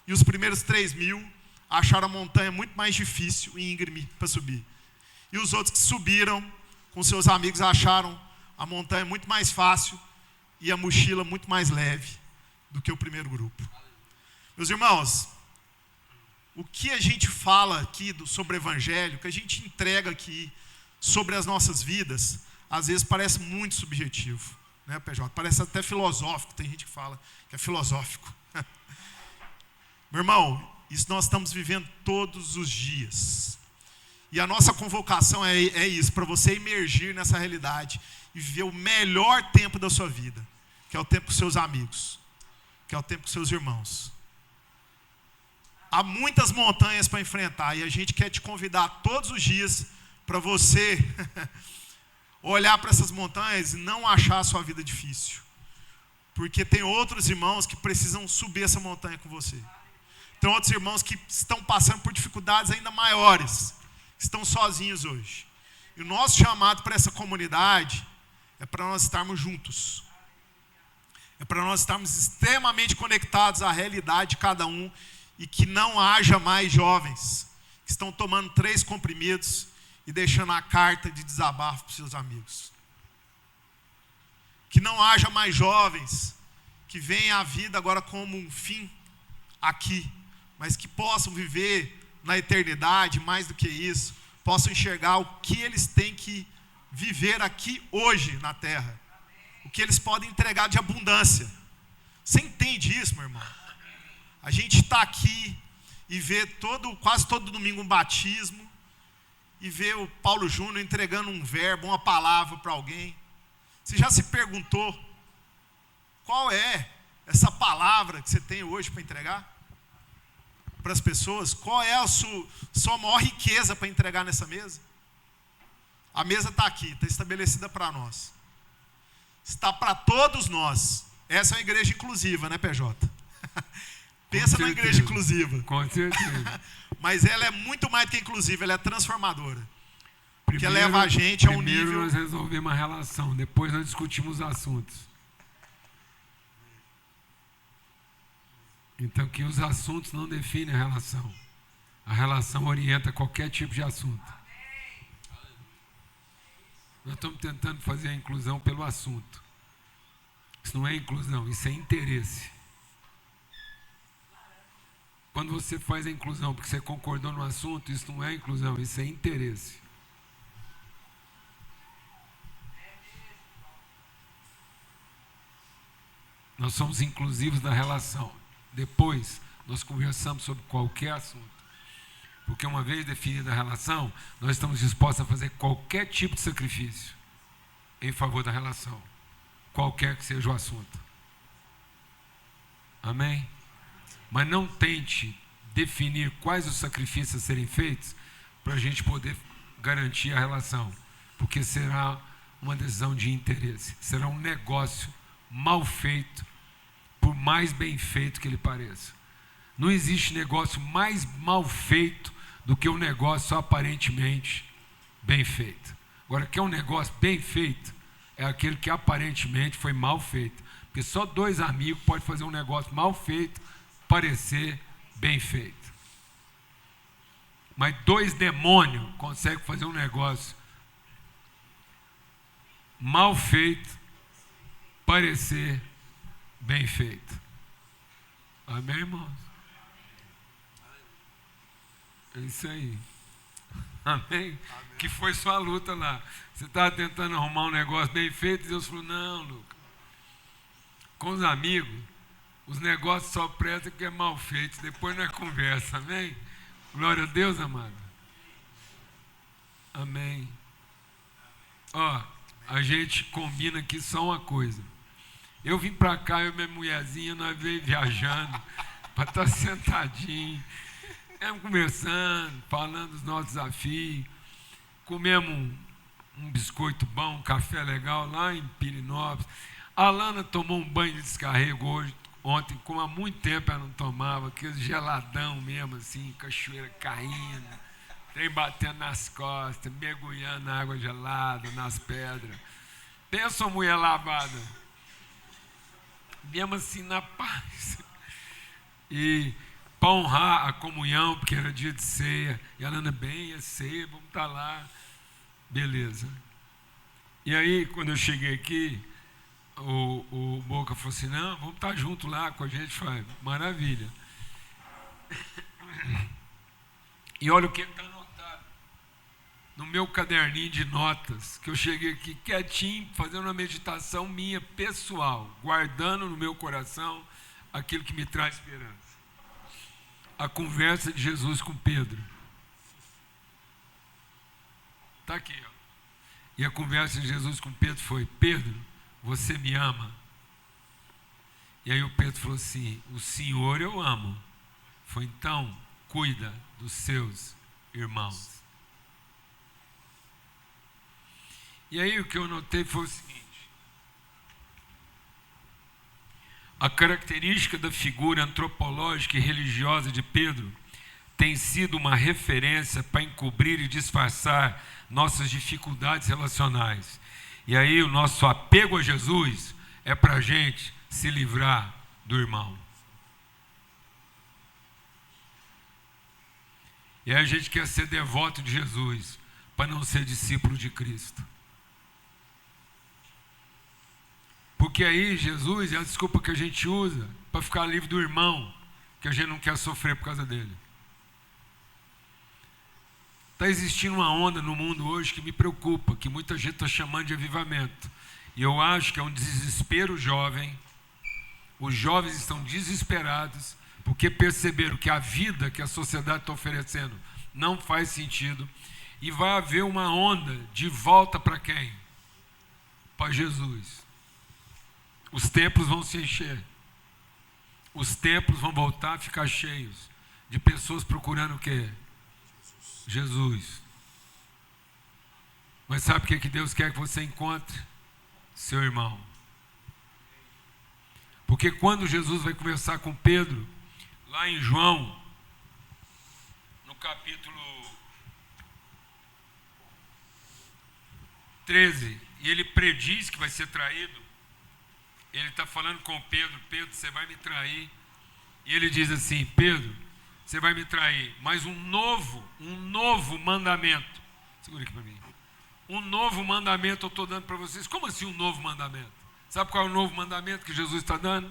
E os primeiros 3.000 acharam a montanha muito mais difícil e íngreme para subir. E os outros que subiram com seus amigos acharam a montanha muito mais fácil e a mochila muito mais leve do que o primeiro grupo. Meus irmãos, o que a gente fala aqui sobre o Evangelho, o que a gente entrega aqui sobre as nossas vidas, às vezes parece muito subjetivo, né, PJ? Parece até filosófico. Tem gente que fala que é filosófico. Meu irmão, isso nós estamos vivendo todos os dias. E a nossa convocação é isso, para você emergir nessa realidade e viver o melhor tempo da sua vida, que é o tempo com seus amigos, que é o tempo com seus irmãos. Há muitas montanhas para enfrentar e a gente quer te convidar todos os dias para você olhar para essas montanhas e não achar a sua vida difícil. Porque tem outros irmãos que precisam subir essa montanha com você. Tem outros irmãos que estão passando por dificuldades ainda maiores, que estão sozinhos hoje. E o nosso chamado para essa comunidade é para nós estarmos juntos. É para nós estarmos extremamente conectados à realidade de cada um e que não haja mais jovens que estão tomando 3 comprimidos e deixando a carta de desabafo para os seus amigos. Que não haja mais jovens que veem a vida agora como um fim aqui, mas que possam viver na eternidade, mais do que isso, possam enxergar o que eles têm que viver aqui hoje na terra, o que eles podem entregar de abundância. Você entende isso, meu irmão? A gente está aqui e vê quase todo domingo um batismo, e vê o Paulo Júnior entregando um verbo, uma palavra para alguém. Você já se perguntou qual é essa palavra que você tem hoje para entregar para as pessoas? Qual é a sua maior riqueza para entregar nessa mesa? A mesa está aqui, está estabelecida para nós. Está para todos nós. Essa é uma igreja inclusiva, né, PJ? Pensa numa igreja inclusiva. Com certeza. Mas ela é muito mais do que inclusiva, ela é transformadora. Porque leva a gente a um nível... Primeiro nós resolvemos a relação, depois nós discutimos os assuntos. Então que os assuntos não definem a relação. A relação orienta qualquer tipo de assunto. Nós estamos tentando fazer a inclusão pelo assunto. Isso não é inclusão, isso é interesse. Quando você faz a inclusão porque você concordou no assunto, isso não é inclusão, isso é interesse. Nós somos inclusivos da relação. Depois, nós conversamos sobre qualquer assunto. Porque uma vez definida a relação, nós estamos dispostos a fazer qualquer tipo de sacrifício em favor da relação, qualquer que seja o assunto. Amém? Mas não tente definir quais os sacrifícios a serem feitos para a gente poder garantir a relação, porque será uma decisão de interesse, será um negócio mal feito, por mais bem feito que ele pareça. Não existe negócio mais mal feito do que um negócio aparentemente bem feito. Agora, que é um negócio bem feito, é aquele que aparentemente foi mal feito, porque só 2 amigos podem fazer um negócio mal feito parecer bem feito. Mas 2 demônios conseguem fazer um negócio mal feito parecer bem feito. Amém, irmãos? É isso aí. Amém? Que foi sua luta lá. Você estava tentando arrumar um negócio bem feito e Deus falou, não, Lucas. Com os amigos, os negócios só prestam que é mal feito. Depois não é conversa. Amém? Glória a Deus, amado. Amém. Ó, a gente combina aqui só uma coisa. Eu vim para cá, eu e minha mulherzinha, nós veio viajando para estar sentadinho. Conversando, falando dos nossos desafios. Comemos um biscoito bom, um café legal lá em Pirinópolis. A Lana tomou um banho de descarrego ontem, como há muito tempo ela não tomava, aquele geladão mesmo, assim, cachoeira caindo, trem batendo nas costas, mergulhando na água gelada, nas pedras. Pensa uma mulher lavada, mesmo assim na paz. E para honrar a comunhão, porque era dia de ceia, e a Lana, bem, é ceia, vamos estar lá. Beleza. E aí, quando eu cheguei aqui, o Boca falou assim, não, vamos estar junto lá com a gente. Falei, maravilha. E olha o que está anotado no meu caderninho de notas, que eu cheguei aqui quietinho, fazendo uma meditação minha, pessoal, guardando no meu coração aquilo que me traz esperança. A conversa de Jesus com Pedro. Está aqui, ó. E a conversa de Jesus com Pedro foi, Pedro, você me ama? E aí o Pedro falou assim, o Senhor eu amo. Foi, então, cuida dos seus irmãos. E aí o que eu notei foi o seguinte, a característica da figura antropológica e religiosa de Pedro tem sido uma referência para encobrir e disfarçar nossas dificuldades relacionais. E aí o nosso apego a Jesus é para a gente se livrar do irmão. E aí a gente quer ser devoto de Jesus para não ser discípulo de Cristo. Porque aí Jesus é a desculpa que a gente usa para ficar livre do irmão, que a gente não quer sofrer por causa dele. Está existindo uma onda no mundo hoje que me preocupa, que muita gente está chamando de avivamento. E eu acho que é um desespero jovem. Os jovens estão desesperados porque perceberam que a vida que a sociedade está oferecendo não faz sentido. E vai haver uma onda de volta para quem? Para Jesus. Os templos vão se encher. Os templos vão voltar a ficar cheios de pessoas procurando o quê? Jesus. Mas sabe o que Deus quer que você encontre? Seu irmão. Porque quando Jesus vai conversar com Pedro, lá em João, no capítulo 13, e ele prediz que vai ser traído, ele está falando com Pedro, Pedro, você vai me trair. E ele diz assim, Pedro, você vai me trair, mas um novo mandamento. Segura aqui para mim. Um novo mandamento eu estou dando para vocês. Como assim um novo mandamento? Sabe qual é o novo mandamento que Jesus está dando?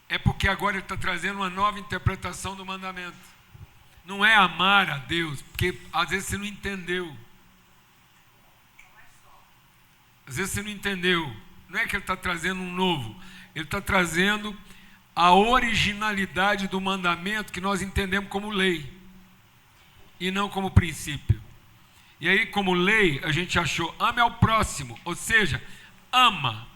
É porque agora ele está trazendo uma nova interpretação do mandamento. Não é amar a Deus, porque às vezes você não entendeu. Às vezes você não entendeu. Não é que ele está trazendo um novo. Ele está trazendo a originalidade do mandamento que nós entendemos como lei e não como princípio. E aí, como lei, a gente achou, ame ao próximo, ou seja, ama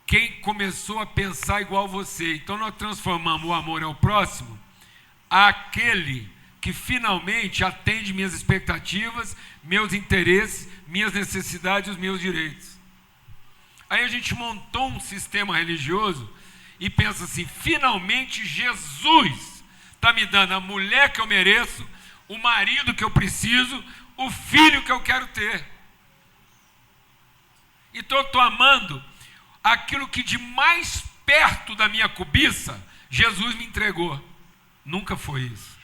quem começou a pensar igual você. Então nós transformamos o amor ao próximo àquele que finalmente atende minhas expectativas, meus interesses, minhas necessidades e os meus direitos. Aí a gente montou um sistema religioso e pensa assim, finalmente Jesus está me dando a mulher que eu mereço, o marido que eu preciso, o filho que eu quero ter. Então eu estou amando aquilo que de mais perto da minha cobiça Jesus me entregou. Nunca foi isso.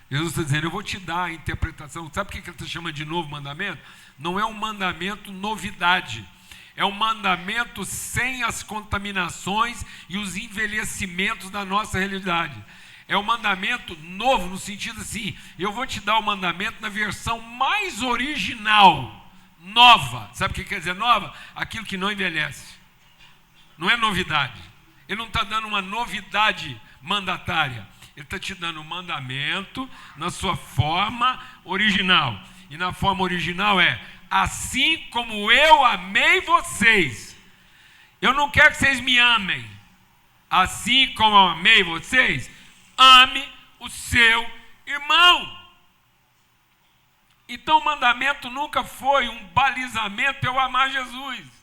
Jesus está dizendo, eu vou te dar a interpretação. Sabe por que ele está chamando de novo mandamento? Não é um mandamento novidade. É um mandamento sem as contaminações e os envelhecimentos da nossa realidade. É um mandamento novo no sentido assim, eu vou te dar o mandamento na versão mais original, nova. Sabe o que quer dizer nova? Aquilo que não envelhece. Não é novidade. Ele não está dando uma novidade mandatária. Ele está te dando um mandamento na sua forma original. E na forma original é, assim como eu amei vocês. Eu não quero que vocês me amem. Assim como eu amei vocês, ame o seu irmão. Então o mandamento nunca foi um balizamento eu amar Jesus.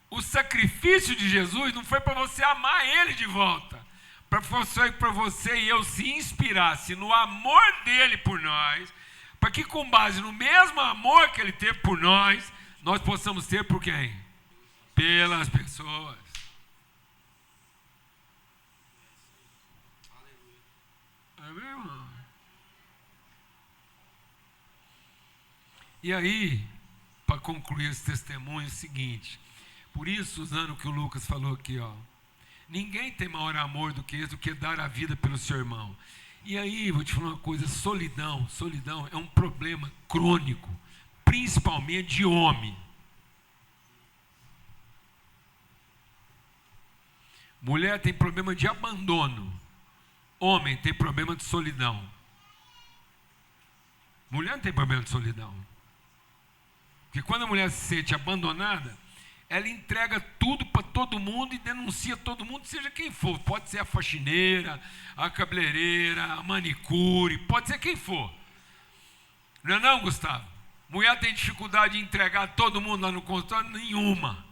O sacrifício de Jesus não foi para você amar Ele de volta. Para você e eu se inspirasse no amor dele por nós, para que com base no mesmo amor que ele teve por nós, nós possamos ter por quem? Pelas pessoas. Amém, irmão? E aí, para concluir esse testemunho, é o seguinte, por isso, usando o que o Lucas falou aqui, ó, ninguém tem maior amor do que esse, do que dar a vida pelo seu irmão. E aí, vou te falar uma coisa, solidão é um problema crônico, principalmente de homem. Mulher tem problema de abandono, homem tem problema de solidão. Mulher não tem problema de solidão. Porque quando a mulher se sente abandonada, ela entrega tudo para todo mundo e denuncia todo mundo, seja quem for. Pode ser a faxineira, a cabeleireira, a manicure, pode ser quem for. Não é não, Gustavo? Mulher tem dificuldade de entregar todo mundo lá no consultório? Nenhuma.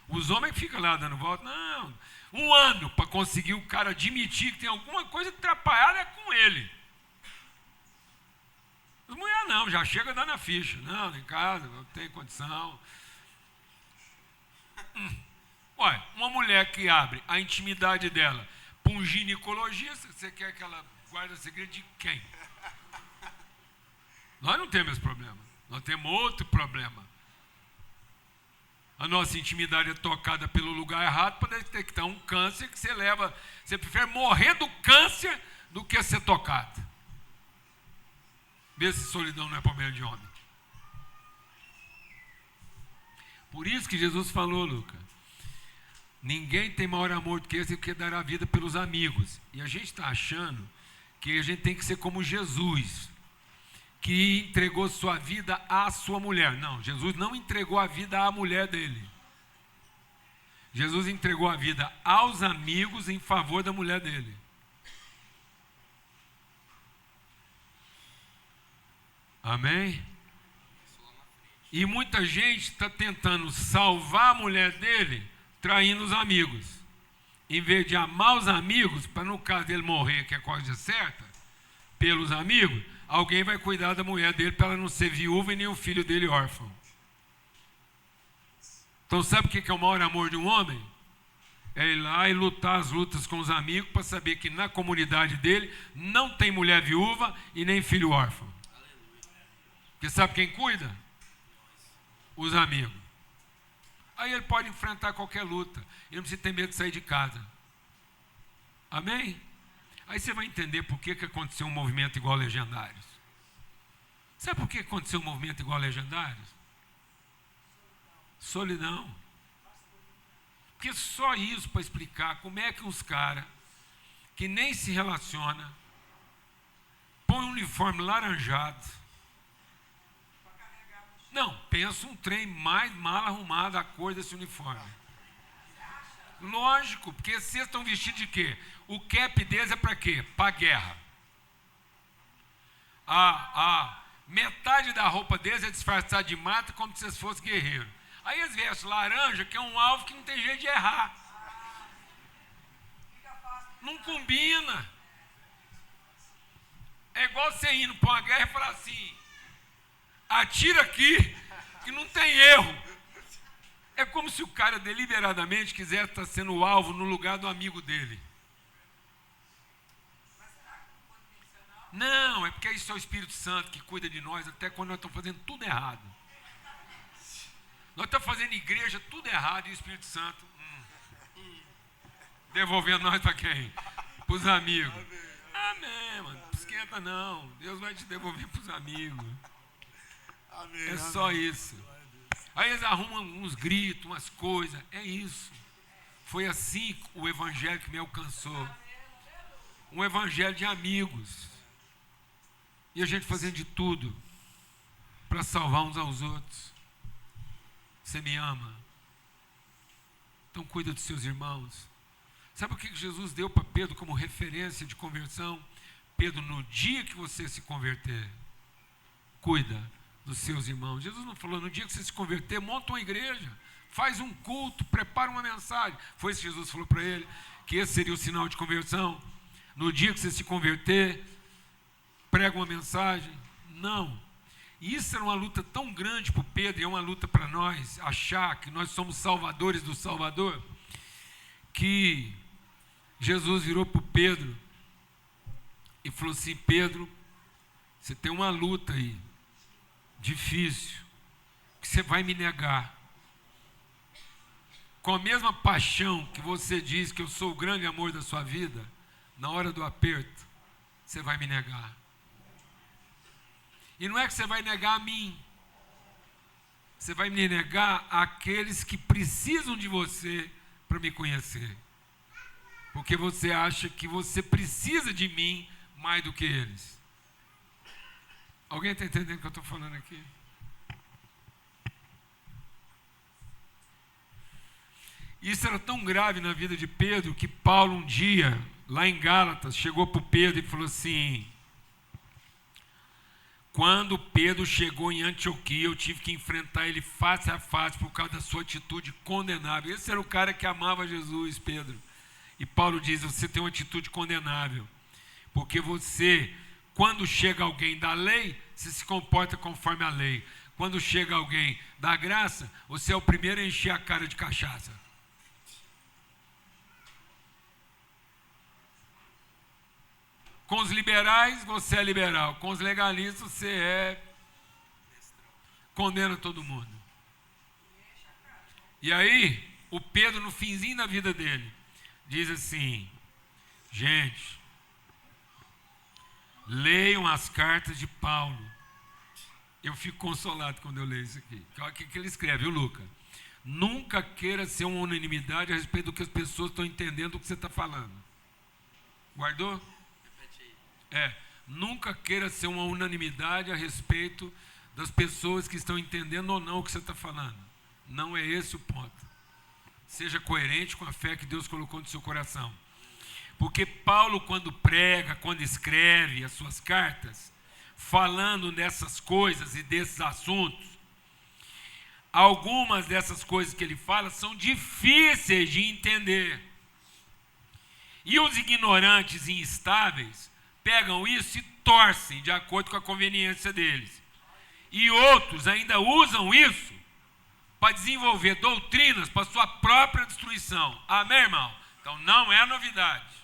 Os homens ficam lá dando volta. Não, 1 ano para conseguir o cara admitir que tem alguma coisa atrapalhada com ele. As mulheres não, já chega dando a ficha. Não, em casa, não tem condição. Olha, uma mulher que abre a intimidade dela para um ginecologista, você quer que ela guarde segredo de quem? Nós não temos esse problema. Nós temos outro problema. A nossa intimidade é tocada pelo lugar errado para detectar um câncer que você leva. Você prefere morrer do câncer do que ser tocado. Vê se solidão não é problema de homem. Por isso que Jesus falou, Lucas, ninguém tem maior amor do que esse que dar a vida pelos amigos. E a gente está achando que a gente tem que ser como Jesus, que entregou sua vida à sua mulher. Não, Jesus não entregou a vida à mulher dele. Jesus entregou a vida aos amigos em favor da mulher dele. Amém? E muita gente está tentando salvar a mulher dele traindo os amigos. Em vez de amar os amigos, para no caso dele morrer, que é a coisa certa, pelos amigos, alguém vai cuidar da mulher dele para ela não ser viúva e nem o filho dele órfão. Então sabe o que é o maior amor de um homem? É ir lá e lutar as lutas com os amigos para saber que na comunidade dele não tem mulher viúva e nem filho órfão. Porque sabe quem cuida? Os amigos. Aí ele pode enfrentar qualquer luta. Ele não precisa ter medo de sair de casa. Amém? Aí você vai entender por que aconteceu um movimento igual a Legendários. Sabe por que aconteceu um movimento igual a Legendários? Solidão. Porque só isso para explicar como é que uns caras que nem se relacionam põem um uniforme laranjado. Não, pensa um trem mais mal arrumado a cor desse uniforme. Lógico, porque vocês estão vestidos de quê? O cap deles é para quê? Para guerra. A metade da roupa deles é disfarçada de mata como se vocês fossem guerreiros. Aí eles vestem laranja, que é um alvo que não tem jeito de errar. Não combina. É igual você indo para uma guerra e falar assim, atira aqui, que não tem erro. É como se o cara deliberadamente quisesse estar sendo o alvo no lugar do amigo dele. Não, é porque isso é o Espírito Santo que cuida de nós até quando nós estamos fazendo tudo errado. Nós estamos fazendo igreja tudo errado e o Espírito Santo devolvendo nós para quem? Para os amigos. Amém, mano. Não esquenta não. Deus vai te devolver para os amigos. Amém, É só isso. Aí eles arrumam uns gritos, umas coisas. É isso. Foi assim o evangelho que me alcançou. Um evangelho de amigos. E a gente fazendo de tudo para salvar uns aos outros. Você me ama? Então cuida dos seus irmãos. Sabe o que Jesus deu para Pedro como referência de conversão? Pedro, no dia que você se converter, cuida dos seus irmãos. Jesus não falou, no dia que você se converter, monta uma igreja, faz um culto, prepara uma mensagem. Foi isso que Jesus falou para ele, que esse seria o sinal de conversão. No dia que você se converter, prega uma mensagem. Não. E isso era uma luta tão grande para o Pedro, e é uma luta para nós, achar que nós somos salvadores do Salvador, que Jesus virou para o Pedro e falou assim, Pedro, você tem uma luta aí, difícil, que você vai me negar. Com a mesma paixão que você diz que eu sou o grande amor da sua vida, na hora do aperto, você vai me negar. E não é que você vai negar a mim, você vai me negar àqueles que precisam de você para me conhecer. Porque você acha que você precisa de mim mais do que eles. Alguém está entendendo o que eu estou falando aqui? Isso era tão grave na vida de Pedro que Paulo um dia, lá em Gálatas, chegou para o Pedro e falou assim, quando Pedro chegou em Antioquia, eu tive que enfrentar ele face a face por causa da sua atitude condenável. Esse era o cara que amava Jesus, Pedro. E Paulo diz, você tem uma atitude condenável, porque você, quando chega alguém da lei, você se comporta conforme a lei. Quando chega alguém da graça, você é o primeiro a encher a cara de cachaça. Com os liberais, você é liberal. Com os legalistas, você condena todo mundo. E aí, o Pedro, no finzinho da vida dele, diz assim, gente, leiam as cartas de Paulo. Eu fico consolado quando eu leio isso aqui. Olha o que ele escreve, viu, Luca? Nunca queira ser uma unanimidade a respeito do que as pessoas estão entendendo do que você está falando. Guardou? Nunca queira ser uma unanimidade a respeito das pessoas que estão entendendo ou não o que você está falando. Não é esse o ponto. Seja coerente com a fé que Deus colocou no seu coração. Porque Paulo, quando prega, quando escreve as suas cartas, falando dessas coisas e desses assuntos, algumas dessas coisas que ele fala são difíceis de entender. E os ignorantes e instáveis pegam isso e torcem de acordo com a conveniência deles. E outros ainda usam isso para desenvolver doutrinas para sua própria destruição. Amém, irmão? Então não é novidade.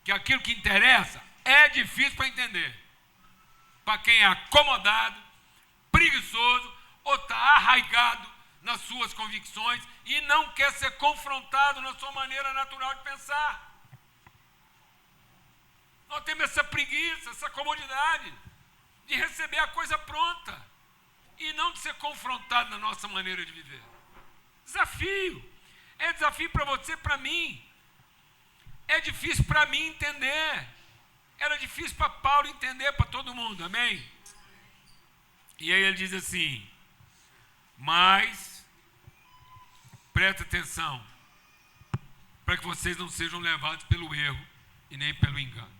Que aquilo que interessa é difícil para entender. Para quem é acomodado, preguiçoso ou está arraigado nas suas convicções e não quer ser confrontado na sua maneira natural de pensar. Nós temos essa preguiça, essa comodidade de receber a coisa pronta e não de ser confrontado na nossa maneira de viver. Desafio. É desafio para você e para mim. É difícil para mim entender. Era difícil para Paulo entender, para todo mundo. Amém? E aí ele diz assim, mas presta atenção, para que vocês não sejam levados pelo erro e nem pelo engano.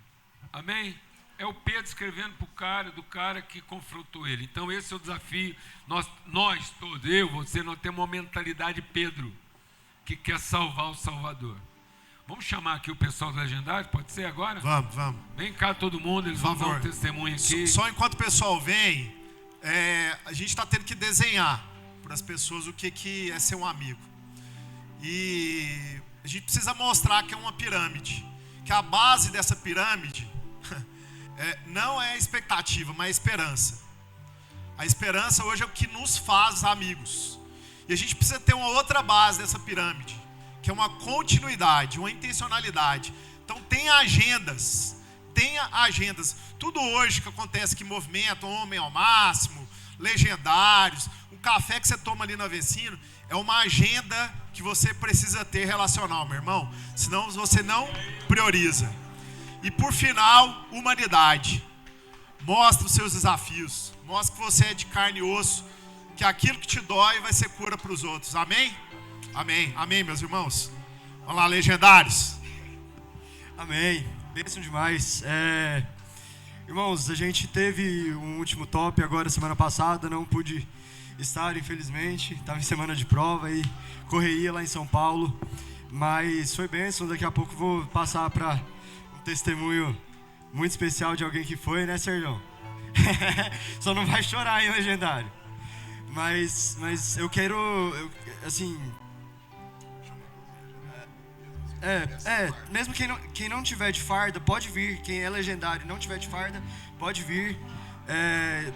Amém? É o Pedro escrevendo para o cara, do cara que confrontou ele. Então esse é o desafio. Nós todos, eu, você, nós temos uma mentalidade Pedro, que quer salvar o Salvador. Vamos chamar aqui o pessoal do Legendário, pode ser agora? Vamos. Vem cá todo mundo, eles vão dar um testemunho aqui. Só enquanto o pessoal vem, a gente está tendo que desenhar. para as pessoas o que é ser um amigo. E a gente precisa mostrar que é uma pirâmide, que a base dessa pirâmide não é a expectativa, mas a esperança. A esperança hoje é o que nos faz amigos. E a gente precisa ter uma outra base dessa pirâmide, que é uma continuidade, uma intencionalidade. Então tenha agendas. Tudo hoje que acontece aqui, movimento, Homem ao Máximo, Legendários, um café que você toma ali na Vecino, é uma agenda que você precisa ter relacional, meu irmão. Senão você não prioriza. E por final, humanidade. Mostra os seus desafios. Mostra que você é de carne e osso, que aquilo que te dói vai ser cura para os outros. Amém? Amém. Amém, meus irmãos. Vamos lá, Legendários. Amém. Bênção demais. Irmãos, a gente teve um último top agora semana passada, não pude estar, infelizmente. Estava em semana de prova e correria lá em São Paulo. Mas foi bênção, daqui a pouco vou passar para um testemunho muito especial de alguém que foi, né, Sérgio? Só não vai chorar, hein, Legendário? Mas eu quero, assim... mesmo quem não tiver de farda, pode vir. Quem é legendário e não tiver de farda, pode vir.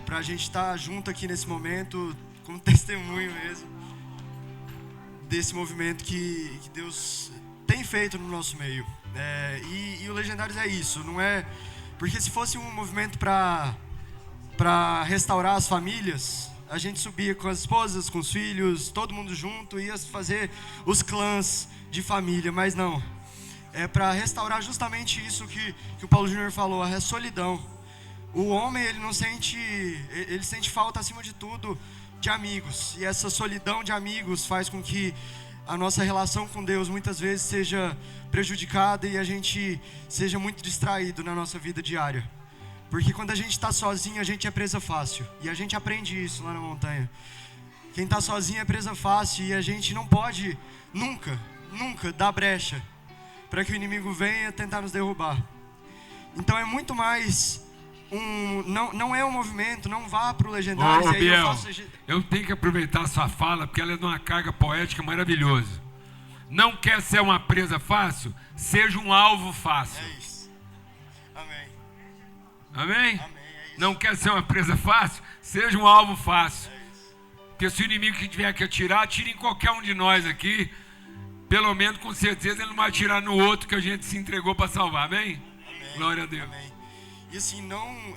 Pra gente estar junto aqui nesse momento, como testemunho mesmo, desse movimento que Deus tem feito no nosso meio. E o Legendários é isso, não é... Porque se fosse um movimento para restaurar as famílias, a gente subia com as esposas, com os filhos, todo mundo junto, ia fazer os clãs de família, mas não. É para restaurar justamente isso que o Paulo Júnior falou, a solidão. O homem, ele sente falta, acima de tudo, de amigos. E essa solidão de amigos faz com que a nossa relação com Deus muitas vezes seja prejudicada e a gente seja muito distraído na nossa vida diária. Porque quando a gente está sozinho, a gente é presa fácil. E a gente aprende isso lá na montanha. Quem está sozinho é presa fácil e a gente não pode nunca dar brecha para que o inimigo venha tentar nos derrubar. Então é muito mais não é um movimento, não vá para o Legendário. Biel, eu tenho que aproveitar a sua fala, porque ela é de uma carga poética maravilhosa. Não quer ser uma presa fácil? Seja um alvo fácil. É isso. Amém? Amém, é isso. Não quer ser uma presa fácil? Seja um alvo fácil. Porque se o inimigo que tiver que atirar, atire em qualquer um de nós aqui. Pelo menos, com certeza, ele não vai atirar no outro que a gente se entregou para salvar. Amém? Glória a Deus. Amém. E assim,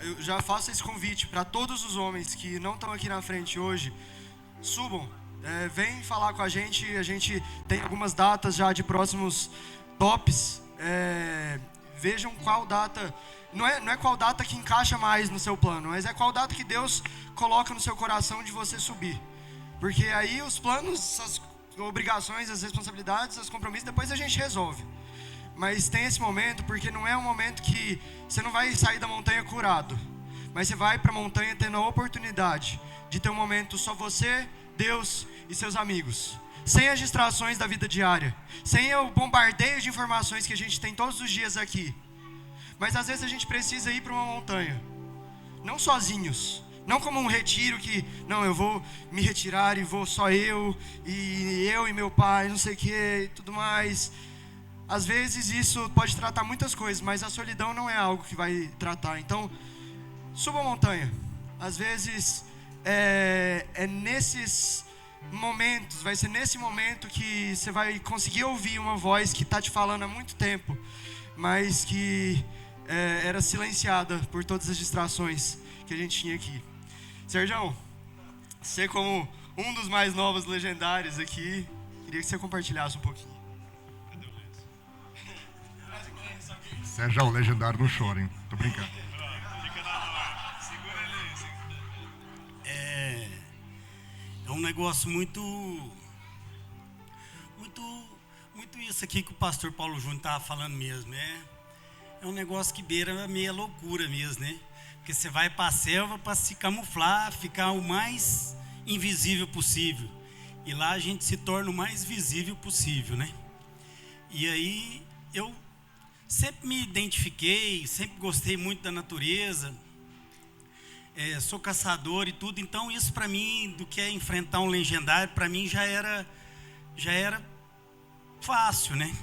eu já faço esse convite para todos os homens que não estão aqui na frente hoje. Subam, vem falar com a gente tem algumas datas já de próximos tops. Vejam qual data, não é qual data que encaixa mais no seu plano, mas é qual data que Deus coloca no seu coração de você subir. Porque aí os planos, as obrigações, as responsabilidades, os compromissos, depois a gente resolve. Mas tem esse momento, porque não é um momento que você não vai sair da montanha curado, mas você vai para a montanha tendo a oportunidade de ter um momento só você, Deus e seus amigos, sem as distrações da vida diária, sem o bombardeio de informações que a gente tem todos os dias aqui. Mas às vezes a gente precisa ir para uma montanha, não sozinhos, não como um retiro que, não, eu vou me retirar e vou só eu e meu pai, não sei o que e tudo mais. Às vezes isso pode tratar muitas coisas, mas a solidão não é algo que vai tratar. Então, suba a montanha. Às vezes é nesses momentos, vai ser nesse momento que você vai conseguir ouvir uma voz que está te falando há muito tempo, mas que era silenciada por todas as distrações que a gente tinha aqui. Sérgio, você como um dos mais novos legendários aqui, queria que você compartilhasse um pouquinho. Sérgio, legendário, não chora, hein? Tô brincando. É um negócio muito isso aqui que o pastor Paulo Júnior estava falando mesmo. É um negócio que beira meia loucura mesmo, né? Porque você vai para a selva para se camuflar, ficar o mais invisível possível. E lá a gente se torna o mais visível possível, né? E aí eu sempre me identifiquei, sempre gostei muito da natureza. sou caçador e tudo, então isso para mim, do que é enfrentar um legendário, para mim já era fácil, né?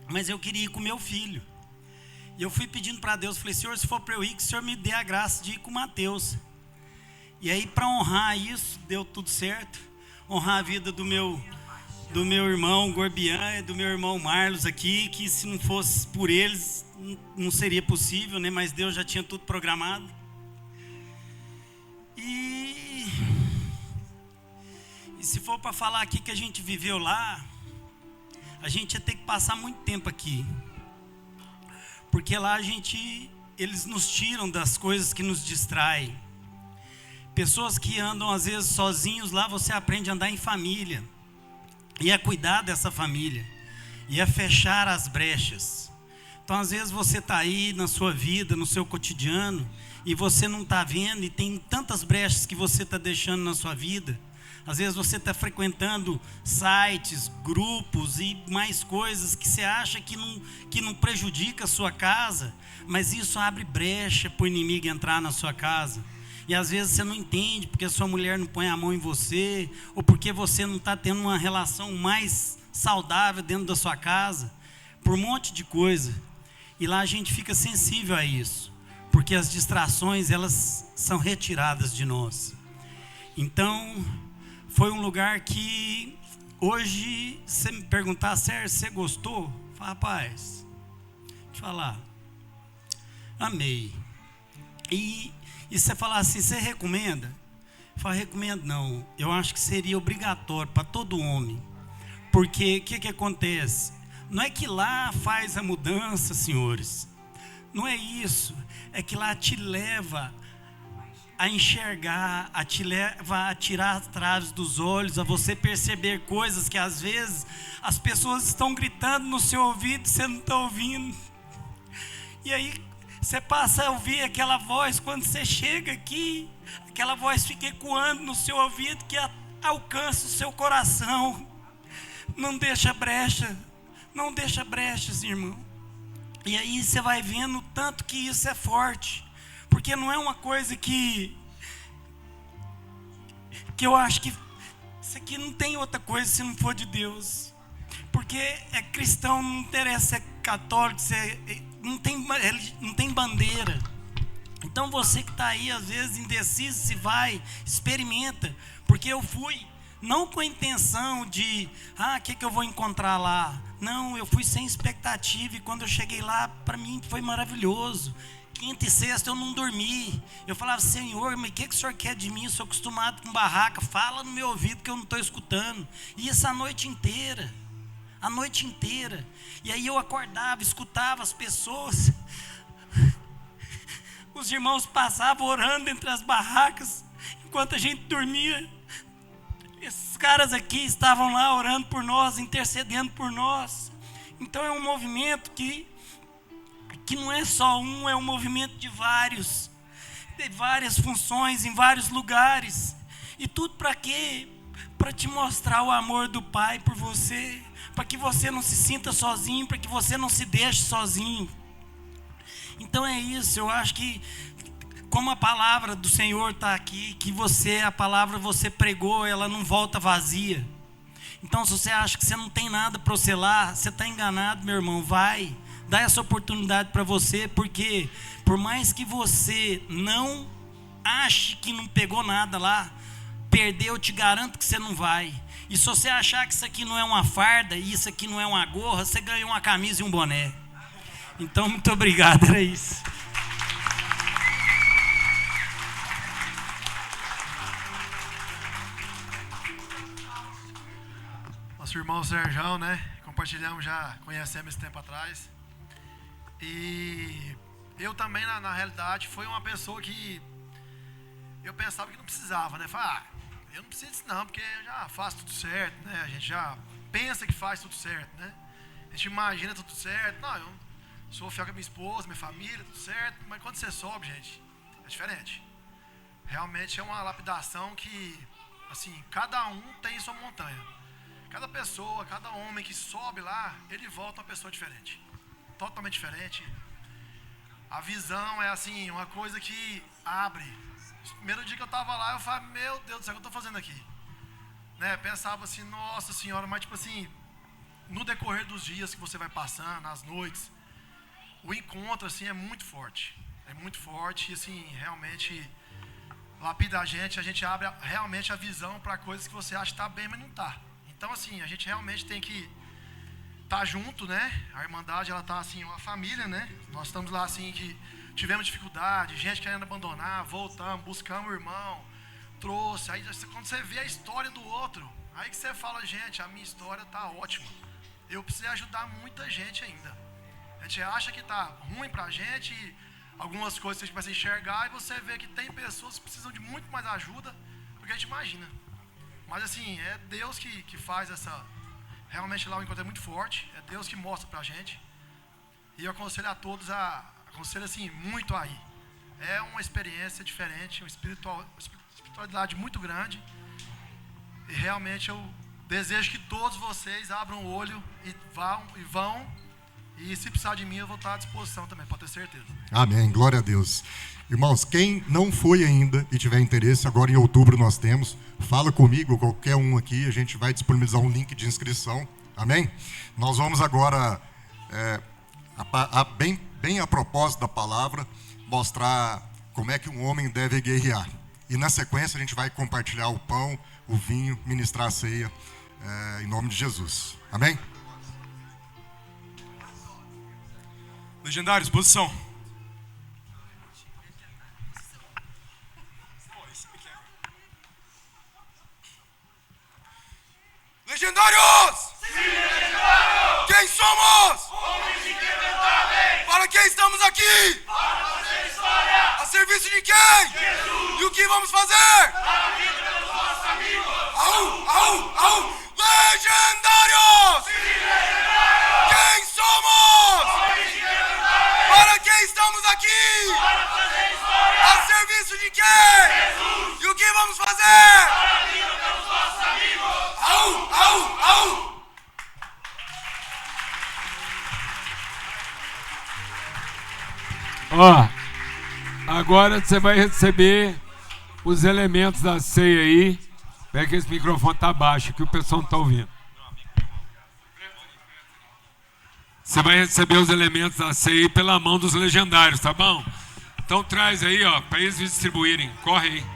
Mas eu queria ir com meu filho. E eu fui pedindo para Deus, falei, Senhor, se for para eu ir, que o Senhor me dê a graça de ir com o Mateus. E aí, para honrar isso, deu tudo certo. Honrar a vida do meu irmão Gorbian e do meu irmão Marlos aqui, que se não fosse por eles, não seria possível, né? Mas Deus já tinha tudo programado. E se for para falar aqui que a gente viveu lá, a gente ia ter que passar muito tempo aqui. Porque lá eles nos tiram das coisas que nos distraem. Pessoas que andam às vezes sozinhos, lá você aprende a andar em família. E a cuidar dessa família. E a fechar as brechas. Então às vezes você está aí na sua vida, no seu cotidiano, e você não está vendo, e tem tantas brechas que você está deixando na sua vida. Às vezes você está frequentando sites, grupos e mais coisas que você acha que não prejudica a sua casa, mas isso abre brecha para o inimigo entrar na sua casa. E às vezes você não entende porque a sua mulher não põe a mão em você, ou porque você não está tendo uma relação mais saudável dentro da sua casa, por um monte de coisa. E lá a gente fica sensível a isso, porque as distrações, elas são retiradas de nós. Então, foi um lugar que, hoje, se me perguntar, Sérgio, você gostou? Fala, rapaz, deixa eu falar, amei. E você falar assim, você recomenda? Fala, recomendo não. Eu acho que seria obrigatório para todo homem. Porque o que acontece? Não é que lá faz a mudança, senhores. Não é isso. É que lá te leva a enxergar, te leva a tirar as traves dos olhos, a você perceber coisas que às vezes as pessoas estão gritando no seu ouvido e você não está ouvindo. E aí você passa a ouvir aquela voz quando você chega aqui, aquela voz fica ecoando no seu ouvido que alcança o seu coração. Não deixa brecha, não deixa brechas, irmão. E aí você vai vendo o tanto que isso é forte, porque não é uma coisa que eu acho que isso aqui não tem outra coisa se não for de Deus. Porque é cristão, não interessa se é católico, não tem bandeira. Então você que está aí às vezes indeciso, se vai, experimenta. Porque eu fui não com a intenção de o que eu vou encontrar lá. Não, eu fui sem expectativa, e quando eu cheguei lá, para mim foi maravilhoso. Quinta e sexta eu não dormi. Eu falava, Senhor, mas o que o Senhor quer de mim? Eu sou acostumado com barraca, fala no meu ouvido que eu não estou escutando. E isso a noite inteira. A noite inteira. E aí eu acordava, escutava as pessoas. Os irmãos passavam orando entre as barracas, enquanto a gente dormia. Esses caras aqui estavam lá orando por nós, intercedendo por nós. Então é um movimento que não é só um, é um movimento de vários. De várias funções, em vários lugares. E tudo para quê? Para te mostrar o amor do Pai por você. Para que você não se sinta sozinho, para que você não se deixe sozinho. Então é isso, eu acho que como a palavra do Senhor está aqui, que a palavra você pregou, ela não volta vazia. Então se você acha que você não tem nada para você lá, você está enganado, meu irmão, vai. Dá essa oportunidade para você, porque por mais que você não ache que não pegou nada lá, perdeu, eu te garanto que você não vai. E se você achar que isso aqui não é uma farda, e isso aqui não é uma gorra, você ganhou uma camisa e um boné. Então, muito obrigado, era isso. Nosso irmão Sérgio, né? Compartilhamos, já conhecemos esse tempo atrás. E eu também, na realidade, foi uma pessoa que eu pensava que não precisava, né? Falei, eu não preciso disso não, porque eu já faço tudo certo, né? A gente já pensa que faz tudo certo, né? A gente imagina tudo certo. Não, eu sou fiel com a minha esposa, minha família, tudo certo. Mas quando você sobe, gente, é diferente. Realmente é uma lapidação que, assim, cada um tem sua montanha. Cada pessoa, cada homem que sobe lá, ele volta uma pessoa diferente. Totalmente diferente. A visão é assim, uma coisa que abre. No primeiro dia que eu estava lá, eu falei, meu Deus do céu, o que eu estou fazendo aqui? Né? Pensava assim, nossa senhora, mas tipo assim, no decorrer dos dias que você vai passando, as noites, o encontro assim é muito forte. É muito forte e assim, realmente lapida a gente abre realmente a visão para coisas que você acha que está bem, mas não está. Então assim, a gente realmente tem que estar junto, né? A Irmandade, ela está assim, uma família, né? Nós estamos lá assim, que tivemos dificuldade, gente querendo abandonar, voltamos, buscamos o irmão, trouxe. Aí quando você vê a história do outro, aí que você fala, gente, a minha história está ótima. Eu precisei ajudar muita gente ainda. A gente acha que está ruim para a gente, algumas coisas que a gente vai se enxergar, e você vê que tem pessoas que precisam de muito mais ajuda do que a gente imagina. Mas assim, é Deus que faz essa... Realmente lá o encontro é muito forte, é Deus que mostra pra gente. E eu aconselho a todos aconselho assim, muito aí. É uma experiência diferente, uma espiritualidade muito grande. E realmente eu desejo que todos vocês abram o olho e vão. E se precisar de mim, eu vou estar à disposição também, pode ter certeza. Amém, glória a Deus. Irmãos, quem não foi ainda e tiver interesse, agora em outubro nós temos, fala comigo, qualquer um aqui, a gente vai disponibilizar um link de inscrição, amém? Nós vamos agora, bem a propósito da palavra, mostrar como é que um homem deve guerrear. E na sequência a gente vai compartilhar o pão, o vinho, ministrar a ceia, em nome de Jesus, amém? Legendários, posição. Legendários! Sim, legendários! Quem somos? Homens inquebrantáveis! Para quem estamos aqui? Para fazer história! A serviço de quem? Jesus! E o que vamos fazer? Para a vida pelos nossos amigos! Au! Legendários! Sim, legendários! Quem somos? Homens inquebrantáveis! Para quem estamos aqui? Para fazer história! A serviço de quem? Jesus! E o que vamos fazer? Para a vida pelos nossos amigos! Au! Ó, agora você vai receber os elementos da ceia aí. Pega que esse microfone tá baixo, que o pessoal não tá ouvindo. Você vai receber os elementos da ceia aí pela mão dos legendários, tá bom? Então traz aí, ó, para eles distribuírem. Corre aí.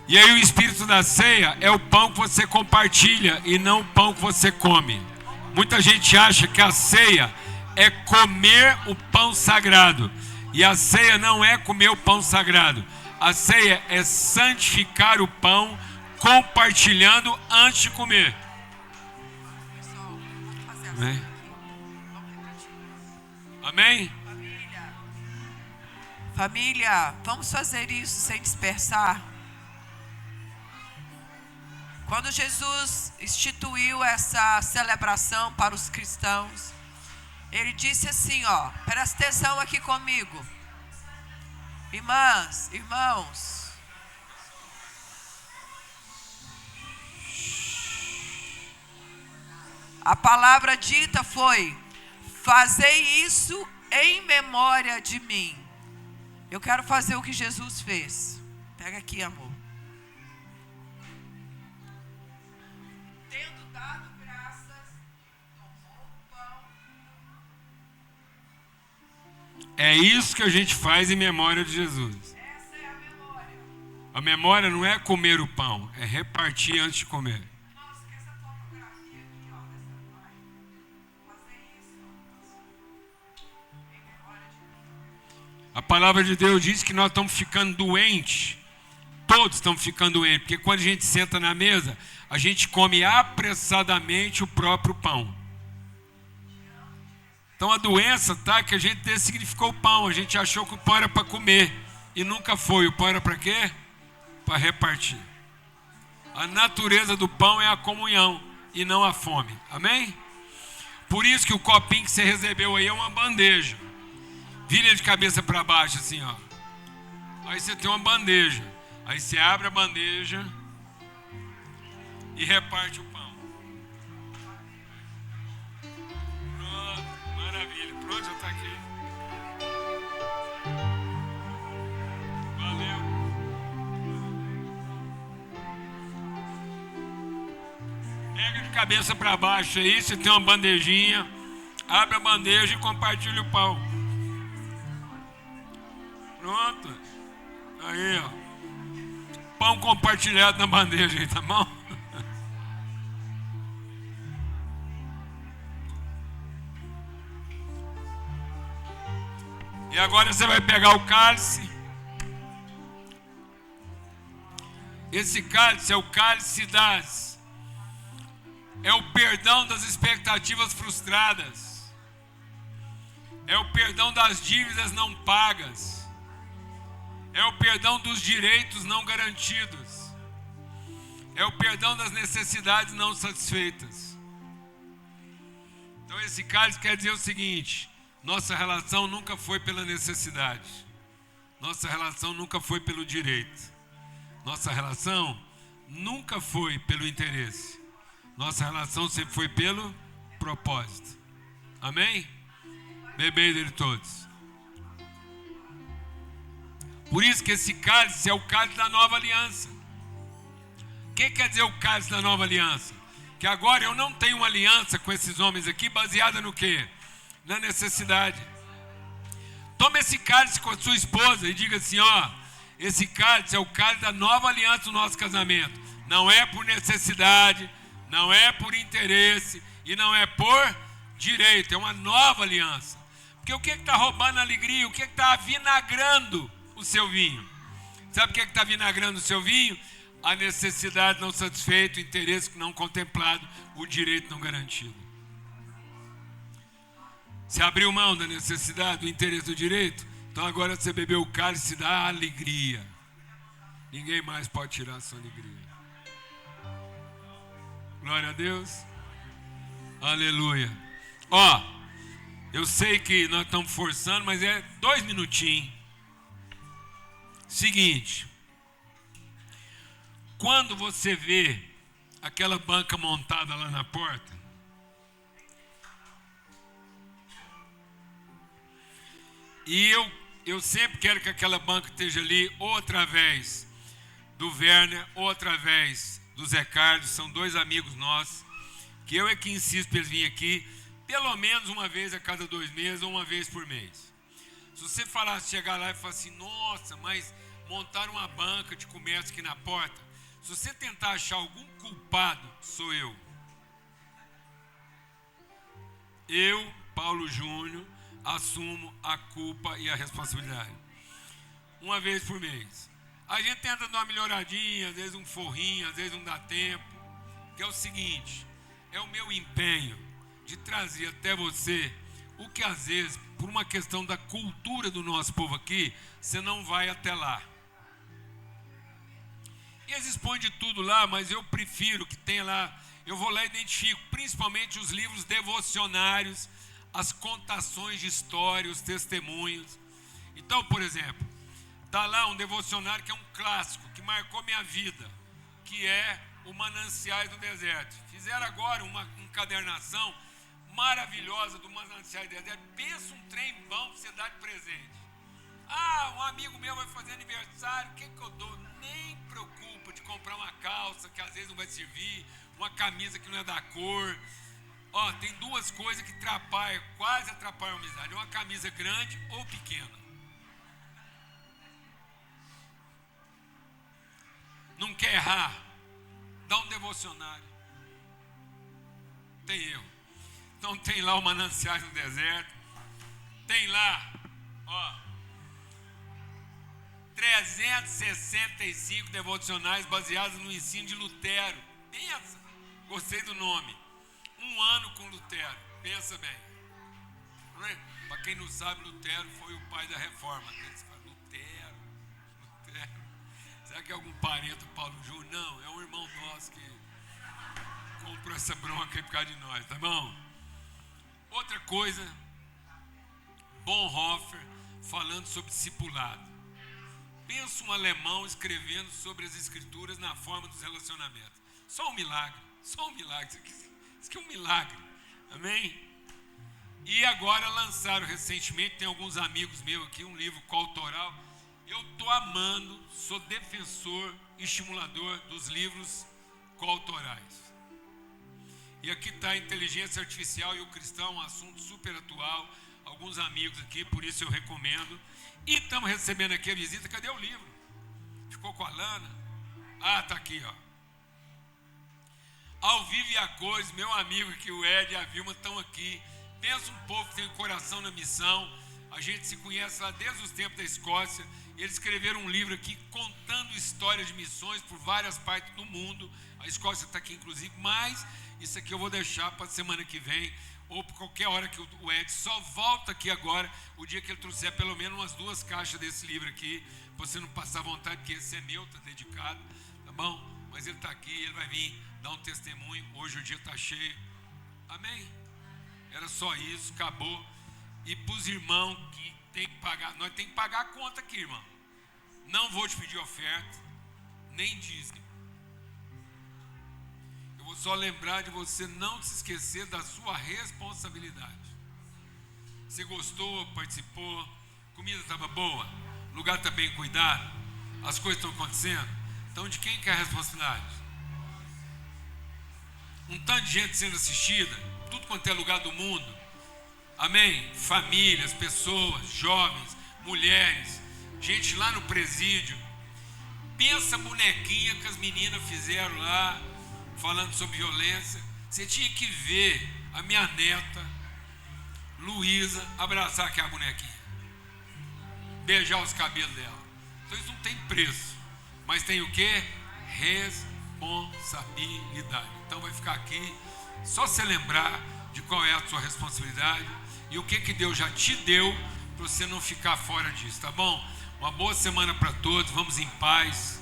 E aí o espírito da ceia é o pão que você compartilha e não o pão que você come. Muita gente acha que a ceia é comer o pão sagrado. E a ceia não é comer o pão sagrado. A ceia é santificar o pão compartilhando antes de comer. Amém? Amém? Família, vamos fazer isso sem dispersar. Quando Jesus instituiu essa celebração para os cristãos, ele disse assim, ó, presta atenção aqui comigo. Irmãs, irmãos, a palavra dita foi, fazei isso em memória de mim. Eu quero fazer o que Jesus fez. Pega aqui, amor. Tendo dado graças, tomou o pão. É isso que a gente faz em memória de Jesus. Essa é a memória. A memória não é comer o pão, é repartir antes de comer. Nossa, que essa fotografia aqui, ó, dessa imagem. Fazer isso, em memória de mim. A palavra de Deus diz que nós estamos ficando doentes. Todos estamos ficando doentes, porque quando a gente senta na mesa, a gente come apressadamente o próprio pão. Então a doença tá que a gente dessignificou o pão, a gente achou que o pão era para comer e nunca foi. O pão era para quê? Para repartir. A natureza do pão é a comunhão e não a fome. Amém? Por isso que o copinho que você recebeu aí é uma bandeja. Vira de cabeça para baixo assim, ó. Aí você tem uma bandeja. Aí você abre a bandeja e reparte o pão. Pronto, maravilha. Pronto, já está aqui. Pega de cabeça para baixo aí, você tem uma bandejinha, abre a bandeja e compartilha o pão. Pronto. Aí, ó. Pão compartilhado na bandeja aí, tá bom? E agora você vai pegar o cálice. Esse cálice é o cálice é o perdão das expectativas frustradas. É o perdão das dívidas não pagas. É o perdão dos direitos não garantidos. É o perdão das necessidades não satisfeitas. Então esse cálice quer dizer o seguinte: nossa relação nunca foi pela necessidade. Nossa relação nunca foi pelo direito. Nossa relação nunca foi pelo interesse. Nossa relação sempre foi pelo propósito. Amém? Bebei dele todos. Por isso que esse cálice é o cálice da nova aliança. O que quer dizer o cálice da nova aliança? Que agora eu não tenho uma aliança com esses homens aqui baseada no quê? Na necessidade. Tome esse cálice com a sua esposa e diga assim, ó, esse cálice é o cálice da nova aliança do nosso casamento. Não é por necessidade, não é por interesse e não é por direito, é uma nova aliança. Porque o que está roubando a alegria? O que está avinagrando o seu vinho? Sabe o que está avinagrando o seu vinho? A necessidade não satisfeita, o interesse não contemplado, o direito não garantido. Você abriu mão da necessidade, do interesse, do direito? Então agora você bebeu o cálice da alegria. Ninguém mais pode tirar a sua alegria. Glória a Deus. Aleluia. Ó, eu sei que nós estamos forçando, mas é 2 minutinhos. Seguinte. Quando você vê aquela banca montada lá na porta, e eu sempre quero que aquela banca esteja ali, ou através do Werner, ou através do Zé Carlos, são 2 amigos nossos, que eu é que insisto para eles virem aqui, pelo menos uma vez a cada 2 meses, ou uma vez por mês. Se você chegar lá e falar assim, nossa, mas montaram uma banca de comércio aqui na porta, se você tentar achar algum culpado, sou eu. Eu, Paulo Júnior, assumo a culpa e a responsabilidade. Uma vez por mês. A gente tenta dar uma melhoradinha, às vezes um forrinho, às vezes não dá tempo. Que é o seguinte, é o meu empenho de trazer até você o que às vezes, por uma questão da cultura do nosso povo aqui, você não vai até lá. Eles expõem de tudo lá, mas eu prefiro que tenha lá, eu vou lá e identifico, principalmente os livros devocionários, as contações de história, os testemunhos. Então, por exemplo, está lá um devocionário que é um clássico, que marcou minha vida, que é o Mananciais do Deserto. Fizeram agora uma encadernação maravilhosa do Mananciais do Deserto. Pensa um trem bom para você dar de presente. Ah, um amigo meu vai fazer aniversário, o que eu dou? Nem preocupa de comprar uma calça que às vezes não vai servir, uma camisa que não é da cor. Ó, tem 2 coisas que quase atrapalham a amizade. Uma camisa grande ou pequena. Não quer errar? Dá um devocionário. Tem erro. Então tem lá o Mananciais no Deserto. Tem lá, ó, 365 devocionais baseados no ensino de Lutero. Pensa, gostei do nome. 1 ano com Lutero, pensa bem. Para quem não sabe, Lutero foi o pai da reforma. Lutero. Será que é algum parente do Paulo Júnior? Não, é um irmão nosso que comprou essa bronca aí por causa de nós, tá bom? Outra coisa, Bonhoeffer falando sobre discipulado. Pensa um alemão escrevendo sobre as escrituras na forma dos relacionamentos. Só um milagre. Isso aqui é um milagre. Amém? E agora lançaram recentemente, tem alguns amigos meus aqui, um livro coautoral. Eu estou amando, sou defensor e estimulador dos livros coautorais. E aqui está a inteligência artificial e o cristão, um assunto super atual. Alguns amigos aqui, por isso eu recomendo. E estamos recebendo aqui a visita. Cadê o livro? Ficou com a Lana? Ah, está aqui, ó. Ao vivo e a cores, meu amigo aqui, o Ed e a Vilma estão aqui. Pensa um povo que tem o coração na missão. A gente se conhece lá desde os tempos da Escócia. Eles escreveram um livro aqui contando histórias de missões por várias partes do mundo. A Escócia está aqui, inclusive, mas isso aqui eu vou deixar para a semana que vem, ou por qualquer hora que o Ed só volta aqui agora, o dia que ele trouxer pelo menos umas 2 caixas desse livro aqui, para você não passar vontade, porque esse é meu, está dedicado, tá bom? Mas ele está aqui, ele vai vir dar um testemunho. Hoje o dia está cheio. Amém? Era só isso, acabou. E para os irmãos que tem que pagar, nós temos que pagar a conta aqui, irmão. Não vou te pedir oferta, nem dízimo. Eu vou só lembrar de você não se esquecer da sua responsabilidade. Você gostou, participou, comida estava boa, o lugar está bem cuidado, as coisas estão acontecendo. Então de quem que é a responsabilidade? Um tanto de gente sendo assistida, tudo quanto é lugar do mundo. Amém? Famílias, pessoas, jovens, mulheres, gente lá no presídio. Pensa a bonequinha que as meninas fizeram lá, falando sobre violência. Você tinha que ver a minha neta, Luísa, abraçar aquela bonequinha, beijar os cabelos dela. Então isso não tem preço, mas tem o que? Responsabilidade. Então vai ficar aqui, só você lembrar de qual é a sua responsabilidade e o que Deus já te deu para você não ficar fora disso, tá bom? Uma boa semana para todos, vamos em paz.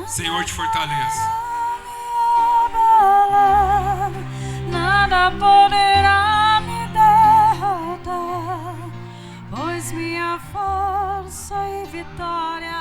Senhor te fortaleça. Nada poderá me derrotar, pois minha força e vitória